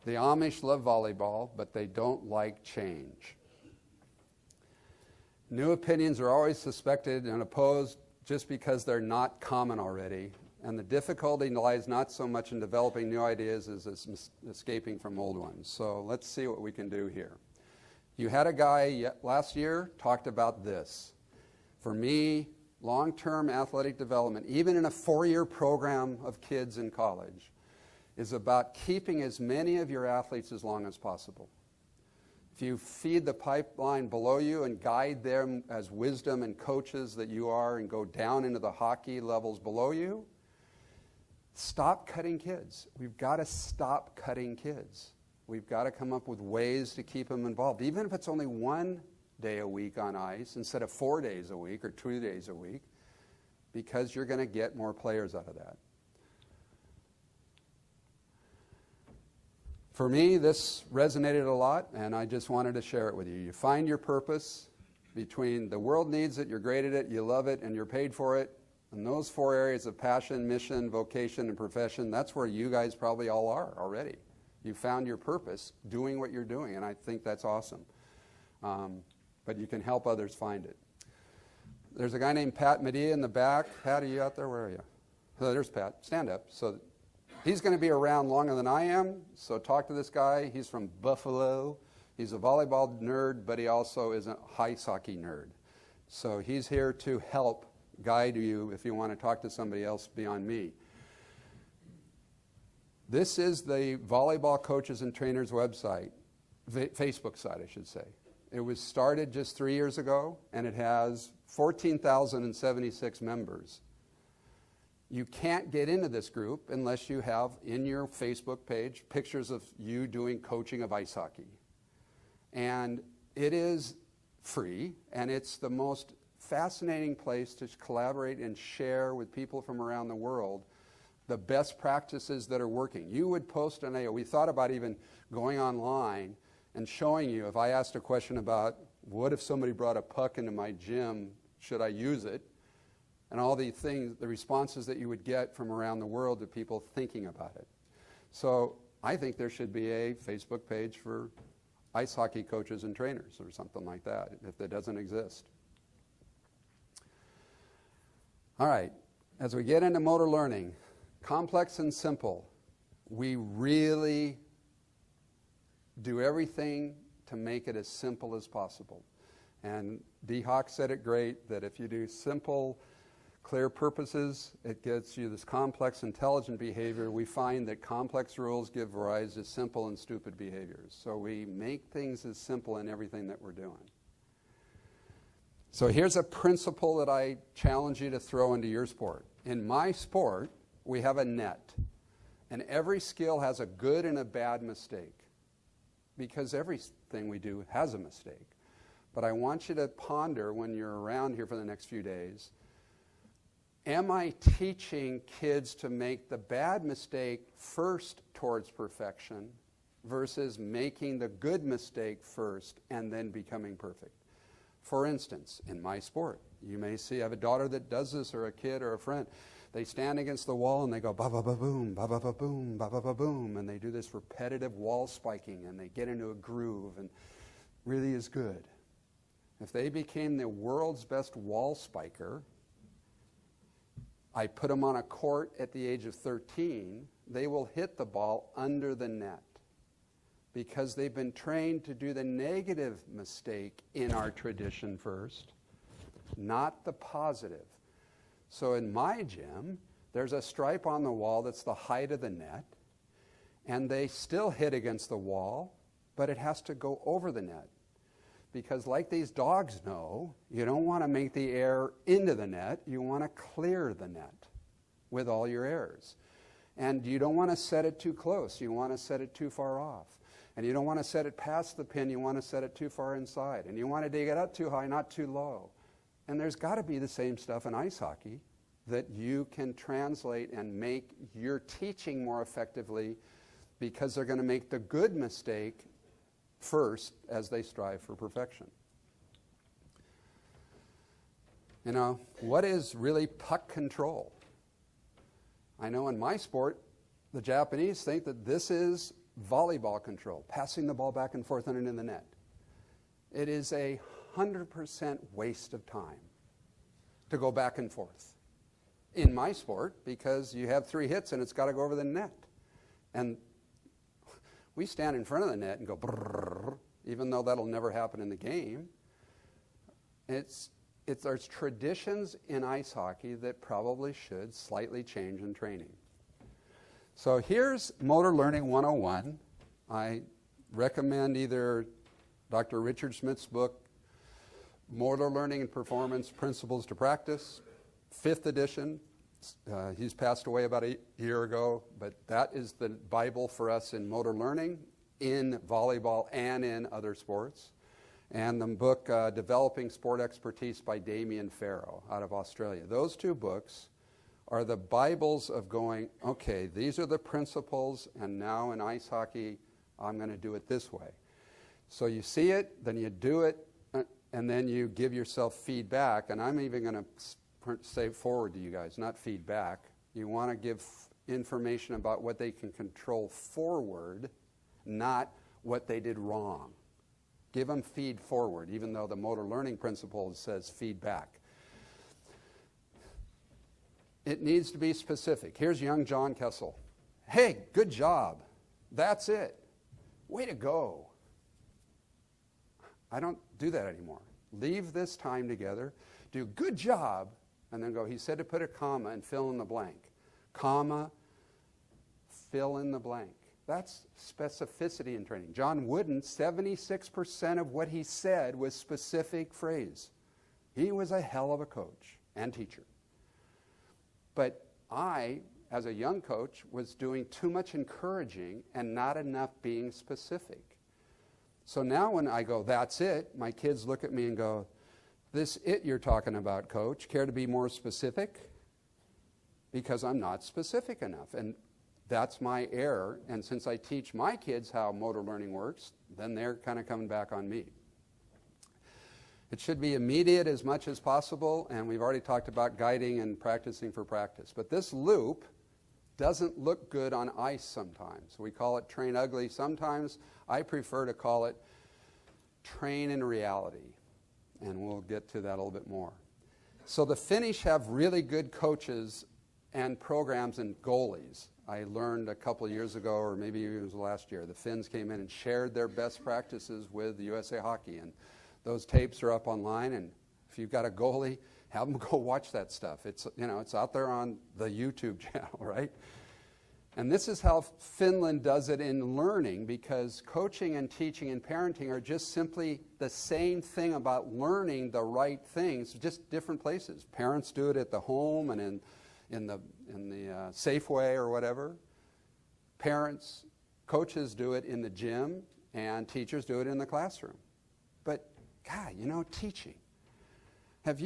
[SPEAKER 11] The Amish love volleyball, but they don't like change. New opinions are always suspected and opposed just because they're not common already. And the difficulty lies not so much in developing new ideas as escaping from old ones. So let's see what we can do here. You had a guy last year talked about this. For me, long-term athletic development, even in a 4-year program of kids in college, is about keeping as many of your athletes as long as possible. If you feed the pipeline below you and guide them as wisdom and coaches that you are and go down into the hockey levels below you, stop cutting kids. We've got to stop cutting kids. We've got to come up with ways to keep them involved, even if it's only 1 day a week on ice instead of 4 days a week or 2 days a week, because you're going to get more players out of that. For me, this resonated a lot, and I just wanted to share it with you. You find your purpose between the world needs it, you're great at it, you love it, and you're paid for it. And those 4 areas of passion, mission, vocation, and profession, that's where you guys probably all are already. You found your purpose doing what you're doing, and I think that's awesome. But you can help others find it. There's a guy named Pat Medea in the back. Pat, are you out there? Where are you? Oh, there's Pat. Stand up. So he's going to be around longer than I am, so talk to this guy. He's from Buffalo. He's a volleyball nerd, but he also is a ice hockey nerd. So he's here to help guide you if you want to talk to somebody else beyond me. This is the Volleyball Coaches and Trainers website, Facebook site, I should say. It was started just 3 years ago, and it has 14,076 members. You can't get into this group unless you have in your Facebook page pictures of you doing coaching of ice hockey. And it is free, and it's the most fascinating place to collaborate and share with people from around the world the best practices that are working. You would post an AO. We thought about even going online and showing you, if I asked a question about what if somebody brought a puck into my gym, should I use it? And all the things, the responses that you would get from around the world to people thinking about it. So I think there should be a Facebook page for ice hockey coaches and trainers or something like that, if that doesn't exist. All right, as we get into motor learning, complex and simple, we really do everything to make it as simple as possible. And D. Hawk said it great, that if you do simple, clear purposes, it gets you this complex, intelligent behavior. We find that complex rules give rise to simple and stupid behaviors. So we make things as simple in everything that we're doing. So here's a principle that I challenge you to throw into your sport. In my sport, we have a net. And every skill has a good and a bad mistake, because everything we do has a mistake. But I want you to ponder when you're around here for the next few days, am I teaching kids to make the bad mistake first towards perfection versus making the good mistake first and then becoming perfect? For instance, in my sport, you may see I have a daughter that does this, or a kid or a friend. They stand against the wall and they go ba-ba-ba-boom, ba-ba-ba-boom, ba-ba-ba-boom, and they do this repetitive wall spiking and they get into a groove and really is good. if they became the world's best wall spiker, I put them on a court at the age of 13, they will hit the ball under the net because they've been trained to do the negative mistake in our tradition first, not the positive. So in my gym, there's a stripe on the wall that's the height of the net, and they still hit against the wall, but it has to go over the net. Because like these dogs know, you don't want to make the air into the net, you want to clear the net with all your errors. And you don't want to set it too close, you want to set it too far off. And you don't want to set it past the pin, you want to set it too far inside. And you want to dig it up too high, not too low. And there's got to be the same stuff in ice hockey that you can translate and make your teaching more effectively, because they're going to make the good mistake first as they strive for perfection. You know, what is really puck control? I know in my sport, the Japanese think that this is volleyball control, passing the ball back and forth and into the net. It is 100% waste of time to go back and forth in my sport, because you have 3 hits and it's got to go over the net. And we stand in front of the net and go brrrr, even though that'll never happen in the game. There's traditions in ice hockey that probably should slightly change in training. So here's Motor Learning 101. I recommend either Dr. Richard Smith's book, Motor Learning and Performance Principles to Practice, 5th edition. He's passed away about a year ago, but that is the Bible for us in motor learning, in volleyball and in other sports. And the book, Developing Sport Expertise by Damien Farrow out of Australia. Those 2 books are the Bibles of going, okay, these are the principles, and now in ice hockey, I'm going to do it this way. So you see it, then you do it, and then you give yourself feedback. And I'm even going to say forward to you guys, not feedback. You want to give information about what they can control forward, not what they did wrong. Give them feed forward, even though the motor learning principle says feedback. It needs to be specific. Here's young John Kessell. Hey, good job. That's it. Way to go. I don't do that anymore. Leave this time together. Do good job. And then go, he said to put a comma and fill in the blank. Comma, fill in the blank. That's specificity in training. John Wooden, 76% of what he said was specific phrase. He was a hell of a coach and teacher. But I, as a young coach, was doing too much encouraging and not enough being specific. So now when I go, that's it, my kids look at me and go, this it you're talking about, coach, care to be more specific? Because I'm not specific enough. And that's my error. And since I teach my kids how motor learning works, then they're kind of coming back on me. It should be immediate as much as possible, and we've already talked about guiding and practicing for practice. But this loop doesn't look good on ice sometimes. We call it train ugly. Sometimes I prefer to call it train in reality. And we'll get to that a little bit more. So the Finnish have really good coaches and programs and goalies. I learned a couple of years ago, or maybe it was last year, the Finns came in and shared their best practices with USA Hockey. And those tapes are up online, and if you've got a goalie, have them go watch that stuff. It's out there on the YouTube channel, right? And this is how Finland does it in learning, because coaching and teaching and parenting are just simply the same thing about learning the right things, just different places. Parents do it at the home and in the Safeway or whatever. Coaches do it in the gym, and teachers do it in the classroom. But, God, teaching. If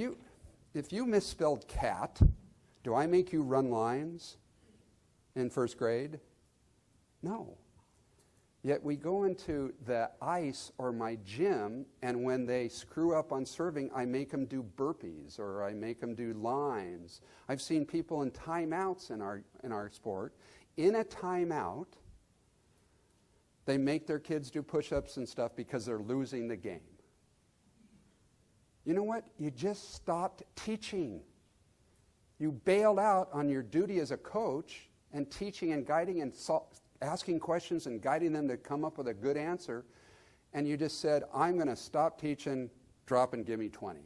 [SPEAKER 11] you misspelled cat, do I make you run lines in first grade? No. Yet we go into the ice or my gym, and when they screw up on serving, I make them do burpees or I make them do lines. I've seen people in timeouts in our sport. In a timeout, they make their kids do push-ups and stuff because they're losing the game. You know what? You just stopped teaching. You bailed out on your duty as a coach and teaching and guiding and asking questions and guiding them to come up with a good answer. And you just said, I'm going to stop teaching, drop and give me 20.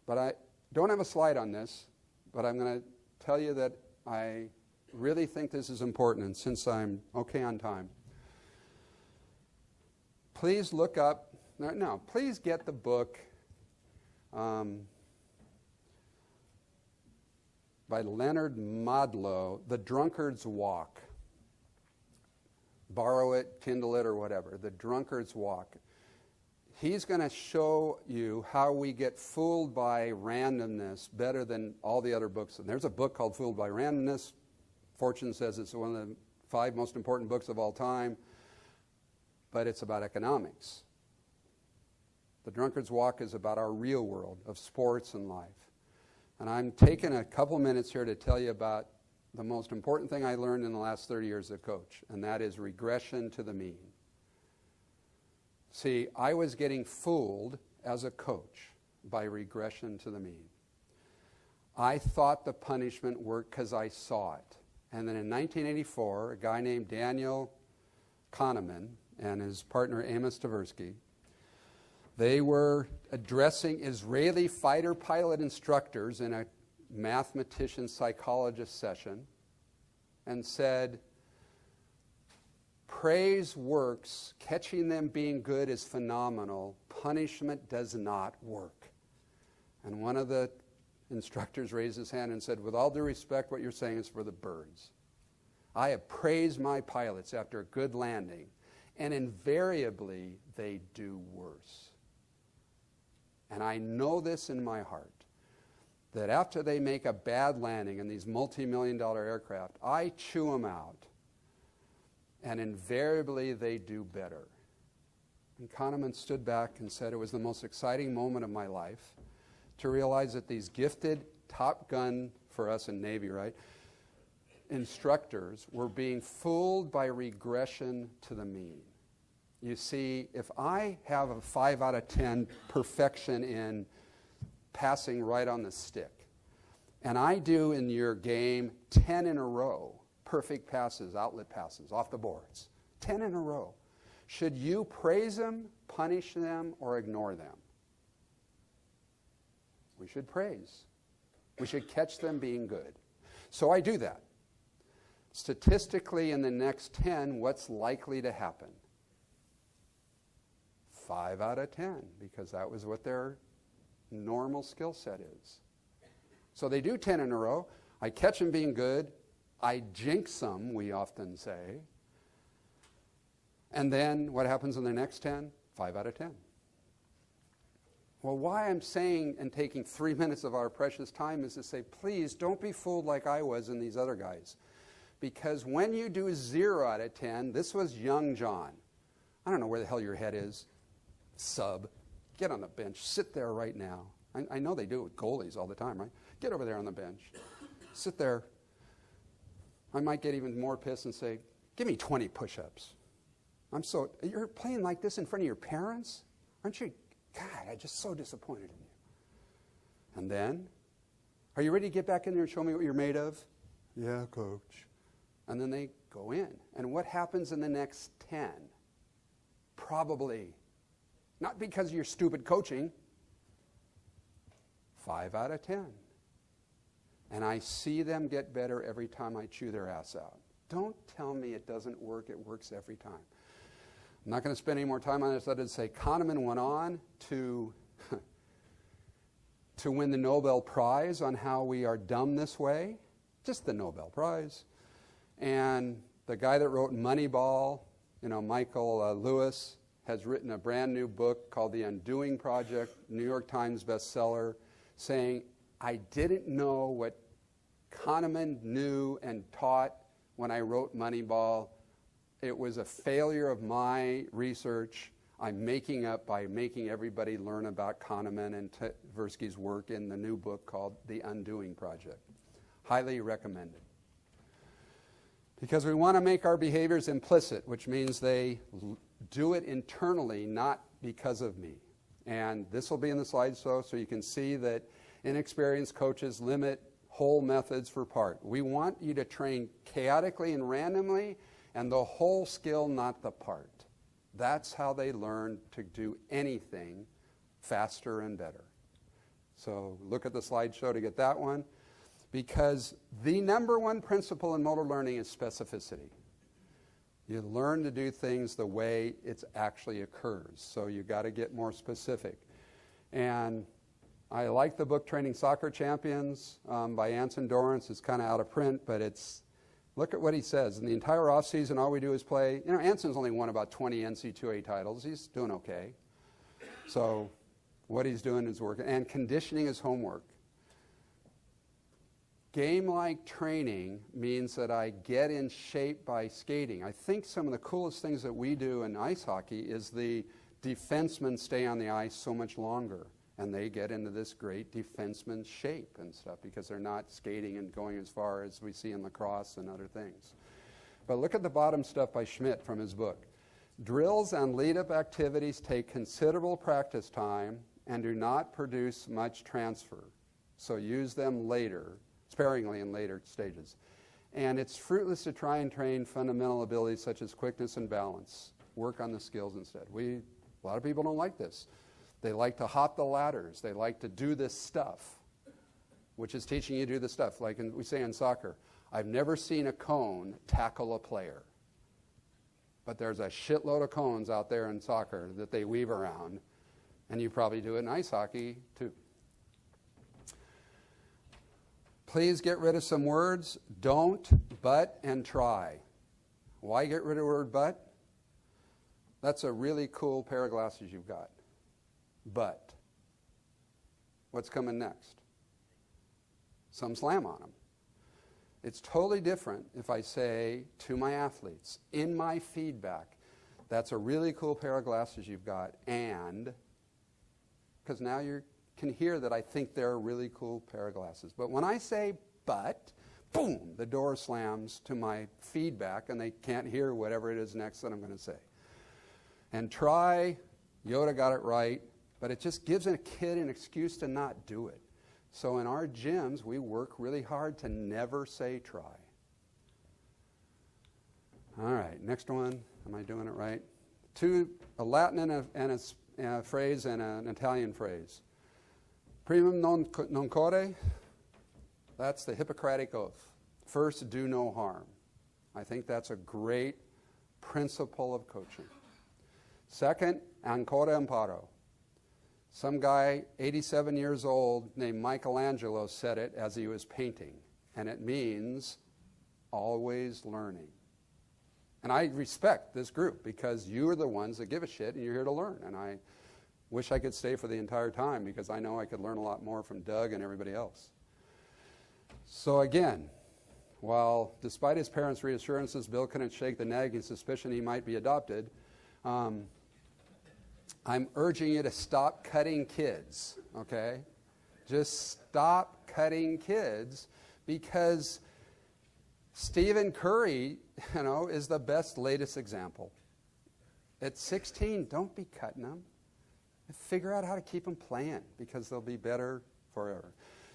[SPEAKER 11] But I don't have a slide on this, but I'm going to tell you that I really think this is important, and since I'm okay on time, please look up, please get the book by Leonard Modlow, The Drunkard's Walk. Borrow it, Kindle it, or whatever. The Drunkard's Walk. He's going to show you how we get fooled by randomness better than all the other books. And there's a book called Fooled by Randomness. Fortune says it's one of the 5 most important books of all time, but it's about economics. The Drunkard's Walk is about our real world of sports and life. And I'm taking a couple minutes here to tell you about the most important thing I learned in the last 30 years as a coach, and that is regression to the mean. See, I was getting fooled as a coach by regression to the mean. I thought the punishment worked because I saw it. And then in 1984, a guy named Daniel Kahneman and his partner Amos Tversky, they were addressing Israeli fighter pilot instructors in a mathematician psychologist session and said, praise works, catching them being good is phenomenal, punishment does not work. And one of the instructors raised his hand and said, with all due respect, what you're saying is for the birds. I have praised my pilots after a good landing, and invariably they do worse. And I know this in my heart, that after they make a bad landing in these multi-million-dollar aircraft, I chew them out, and invariably they do better. And Kahneman stood back and said it was the most exciting moment of my life to realize that these gifted Top Gun, for us in Navy, right, instructors were being fooled by regression to the mean. You see, if I have a 5 out of 10 perfection in passing right on the stick, and I do in your game 10 in a row, perfect passes, outlet passes, off the boards, 10 in a row, should you praise them, punish them, or ignore them? We should praise. We should catch them being good. So I do that. Statistically, in the next 10, what's likely to happen? 5 out of 10, because that was what their normal skill set is. So they do 10 in a row. I catch them being good. I jinx them, we often say. And then what happens in the next 10? 5 out of 10. Well, why I'm saying and taking 3 minutes of our precious time is to say, please don't be fooled like I was and these other guys. Because when you do 0 out of 10, this was young John. I don't know where the hell your head is. Sub. Get on the bench. Sit there right now. I know they do it with goalies all the time, right? Get over there on the bench. Sit there. I might get even more pissed and say, give me 20 push-ups. You're playing like this in front of your parents? Aren't you? God, I'm just so disappointed in you. And then, are you ready to get back in there and show me what you're made of? Yeah, coach. And then they go in. And what happens in the next 10? Probably, not because of your stupid coaching, 5 out of 10. And I see them get better every time I chew their ass out. Don't tell me it doesn't work. It works every time. I'm not going to spend any more time on this other than to say Kahneman went on to win the Nobel Prize on how we are dumb this way. Just the Nobel Prize. And the guy that wrote Moneyball, Michael Lewis, has written a brand new book called The Undoing Project, New York Times bestseller, saying, I didn't know what Kahneman knew and taught when I wrote Moneyball. It was a failure of my research. I'm making up by making everybody learn about Kahneman and Tversky's work in the new book called The Undoing Project. Highly recommended. Because we want to make our behaviors implicit, which means they do it internally, not because of me. And this will be in the slideshow so you can see that inexperienced coaches limit whole methods for part. We want you to train chaotically and randomly, and the whole skill, not the part. That's how they learn to do anything faster and better. So look at the slideshow to get that one, because the number one principle in motor learning is specificity. You learn to do things the way it actually occurs. So you got to get more specific. And I like the book Training Soccer Champions by Anson Dorrance. It's kind of out of print, but look at what he says. In the entire offseason, all we do is play. Anson's only won about 20 NC2A titles. He's doing okay. So what he's doing is working. And conditioning is homework. Game-like training means that I get in shape by skating. I think some of the coolest things that we do in ice hockey is the defensemen stay on the ice so much longer, and they get into this great defenseman shape and stuff because they're not skating and going as far as we see in lacrosse and other things. But look at the bottom stuff by Schmidt from his book. Drills and lead-up activities take considerable practice time and do not produce much transfer, so use them later, sparingly in later stages. And it's fruitless to try and train fundamental abilities such as quickness and balance. Work on the skills instead. A lot of people don't like this. They like to hop the ladders. They like to do this stuff, which is teaching you to do the stuff. Like we say in soccer, I've never seen a cone tackle a player. But there's a shitload of cones out there in soccer that they weave around, and you probably do it in ice hockey too. Please get rid of some words. Don't, but, and try. Why get rid of the word but? That's a really cool pair of glasses you've got. But. What's coming next? Some slam on them. It's totally different if I say to my athletes, in my feedback, that's a really cool pair of glasses you've got, and, because now you can hear that I think they're a really cool pair of glasses. But when I say but, boom, the door slams to my feedback and they can't hear whatever it is next that I'm going to say. And try, Yoda got it right, but it just gives a kid an excuse to not do it. So in our gyms, we work really hard to never say try. All right, next one. Am I doing it right? A Latin and a phrase and an Italian phrase. Primum non core, that's the Hippocratic Oath. First, do no harm. I think that's a great principle of coaching. Second, ancora imparo. Some guy, 87 years old, named Michelangelo said it as he was painting, and it means always learning. And I respect this group because you are the ones that give a shit and you're here to learn. And I wish I could stay for the entire time because I know I could learn a lot more from Doug and everybody else. So again, while despite his parents' reassurances, Bill couldn't shake the nagging suspicion he might be adopted, I'm urging you to stop cutting kids, okay? Just stop cutting kids because Stephen Curry, is the best latest example. At 16, don't be cutting them. Figure out how to keep them playing because they'll be better forever.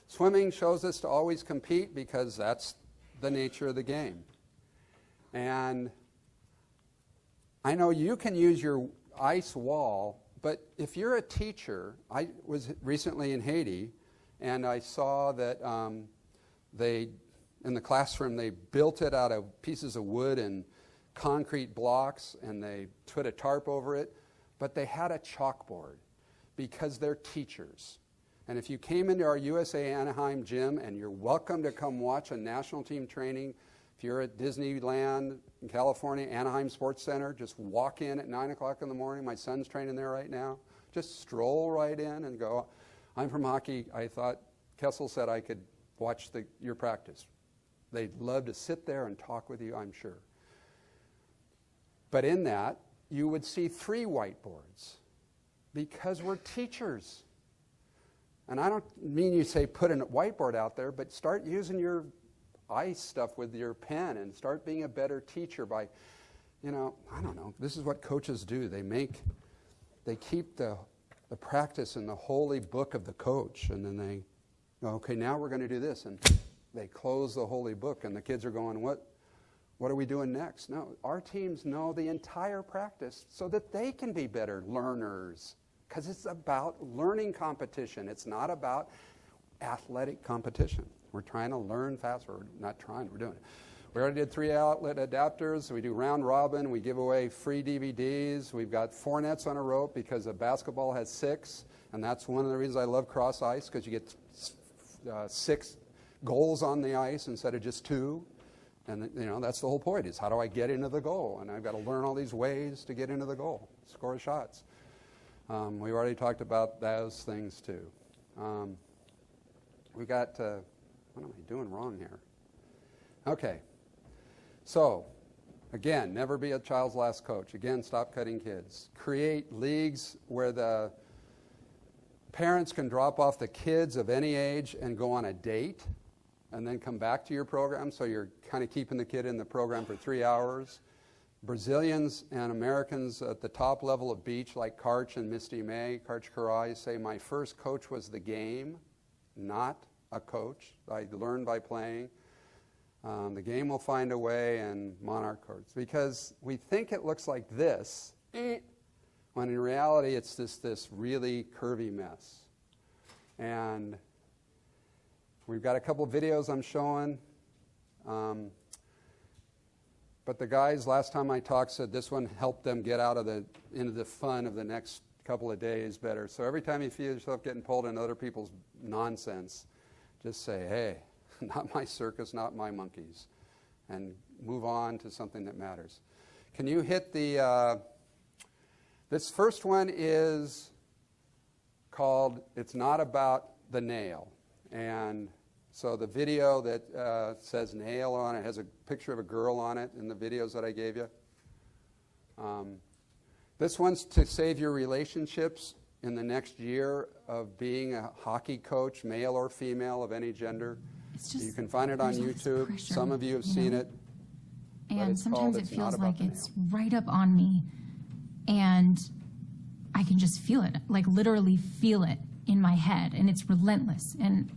[SPEAKER 11] Swimming shows us to always compete because that's the nature of the game. And I know you can use your ice wall, but if you're a teacher, I was recently in Haiti, and I saw that in the classroom, they built it out of pieces of wood and concrete blocks, and they put a tarp over it, but they had a chalkboard because they're teachers. And if you came into our USA Anaheim gym, and you're welcome to come watch a national team training, if you're at Disneyland in California, Anaheim Sports Center, just walk in at 9 o'clock in the morning. My son's training there right now. Just stroll right in and go, I'm from hockey. I thought Kessell said I could watch your practice. They'd love to sit there and talk with you, I'm sure. But in that, you would see 3 whiteboards because we're teachers. And I don't mean you say put a whiteboard out there, but start using your ice stuff with your pen and start being a better teacher by, I don't know. This is what coaches do. They keep the the practice in the holy book of the coach. And then they go, okay, now we're going to do this. And they close the holy book, and the kids are going, what are we doing next? No, our teams know the entire practice so that they can be better learners, because it's about learning competition. It's not about athletic competition. We're trying to learn faster. We're not trying, we're doing it. We already did 3 outlet adapters. We do round robin. We give away free DVDs. We've got 4 nets on a rope because a basketball has 6. And that's one of the reasons I love cross ice, because you get 6 goals on the ice instead of just 2. And that's the whole point, is how do I get into the goal? And I've got to learn all these ways to get into the goal, score shots. We've already talked about those things too. We got, what am I doing wrong here? Okay. So, again, never be a child's last coach. Again, stop cutting kids. Create leagues where the parents can drop off the kids of any age and go on a date and then come back to your program, so you're kind of keeping the kid in the program for 3 hours. Brazilians and Americans at the top level of beach, like Karch and Misty May, Karch Karai, say, my first coach was the game, not a coach. I learned by playing. The game will find a way, and monarch courts. Because we think it looks like this, when in reality it's just this really curvy mess. And we've got a couple videos I'm showing. But the guys, last time I talked, said this one helped them get out of into the fun of the next couple of days better. So every time you feel yourself getting pulled into other people's nonsense, just say, hey, not my circus, not my monkeys, and move on to something that matters. Can you hit the, this first one is called It's Not About the Nail. And so the video that says nail on it has a picture of a girl on it in the videos that I gave you. This one's to save your relationships in the next year of being a hockey coach, male or female of any gender. You can find it on YouTube.
[SPEAKER 12] Pressure,
[SPEAKER 11] some of you have seen it.
[SPEAKER 12] And sometimes it feels like it's right up on me, and I can just feel it, like literally feel it in my head, and it's relentless. And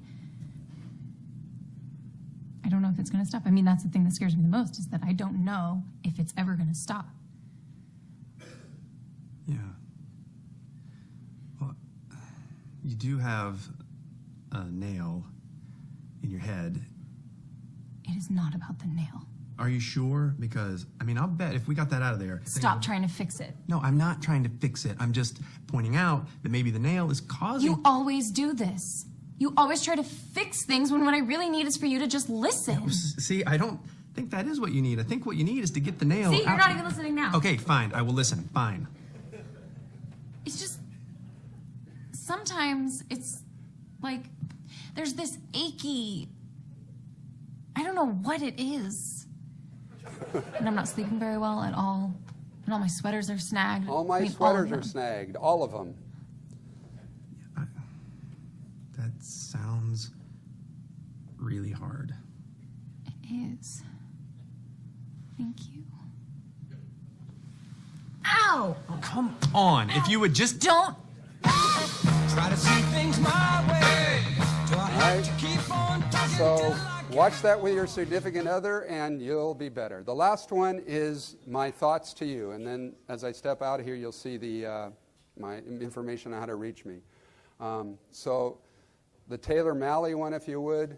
[SPEAKER 12] I don't know if it's going to stop. I mean, that's the thing that scares me the most, is that I don't know if it's ever going to stop.
[SPEAKER 13] Yeah. Well, you do have a nail in your head.
[SPEAKER 12] It is not about the nail.
[SPEAKER 13] Are you sure? Because, I mean, I'll bet if we got that out of there...
[SPEAKER 12] Stop trying to fix it.
[SPEAKER 13] No, I'm not trying to fix it. I'm just pointing out that maybe the nail is causing...
[SPEAKER 12] You always do this. You always try to fix things when what I really need is for you to just listen.
[SPEAKER 13] See, I don't think that is what you need. I think what you need is to get the nail
[SPEAKER 12] See, you're
[SPEAKER 13] out.
[SPEAKER 12] not even listening now.
[SPEAKER 13] Okay, fine. I will listen. Fine.
[SPEAKER 12] It's just... Sometimes it's like there's this achy... I don't know what it is. And I'm not sleeping very well at all. And all my sweaters are snagged.
[SPEAKER 11] All my sweaters are snagged, all of them.
[SPEAKER 13] That sounds really hard.
[SPEAKER 12] It is. Thank you. Ow!
[SPEAKER 13] Oh, come on. If you would just...
[SPEAKER 12] Don't...
[SPEAKER 14] Try to see things my way. Do I have to keep on talking
[SPEAKER 11] So watch that with your significant other and you'll be better. The last one is my thoughts to you. And then as I step out of here, you'll see the my information on how to reach me. So the Taylor Malley one, if you would.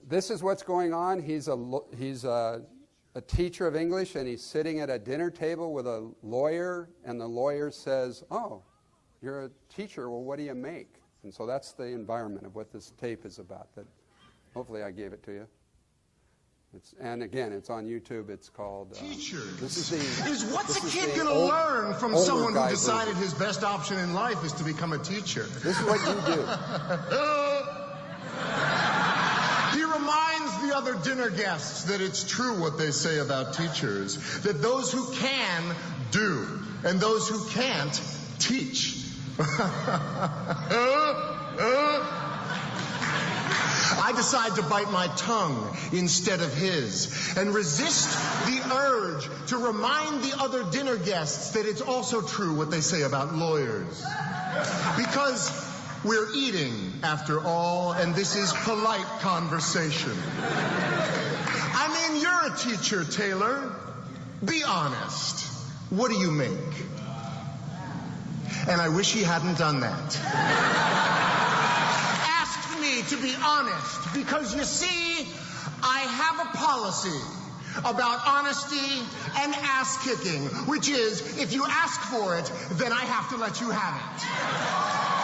[SPEAKER 11] This is what's going on. He's a teacher of English, and he's sitting at a dinner table with a lawyer, and the lawyer says, oh, you're a teacher, well, what do you make? And so that's the environment of what this tape is about. That hopefully I gave it to you. And again, it's on YouTube. It's called
[SPEAKER 15] Teachers.
[SPEAKER 11] This is
[SPEAKER 15] what's a kid going to learn from someone who decided his best option in life is to become a teacher?
[SPEAKER 11] This is what you do.
[SPEAKER 15] He reminds the other dinner guests that it's true what they say about teachers, that those who can do, and those who can't I decide to bite my tongue instead of his and resist the urge to remind the other dinner guests that it's also true what they say about lawyers. Because we're eating, after all, and this is polite conversation. I mean, you're a teacher, Taylor. Be honest. What do you make? And I wish he hadn't done that. Asked me to be honest, because you see, I have a policy about honesty and ass-kicking, which is, if you ask for it, then I have to let you have it.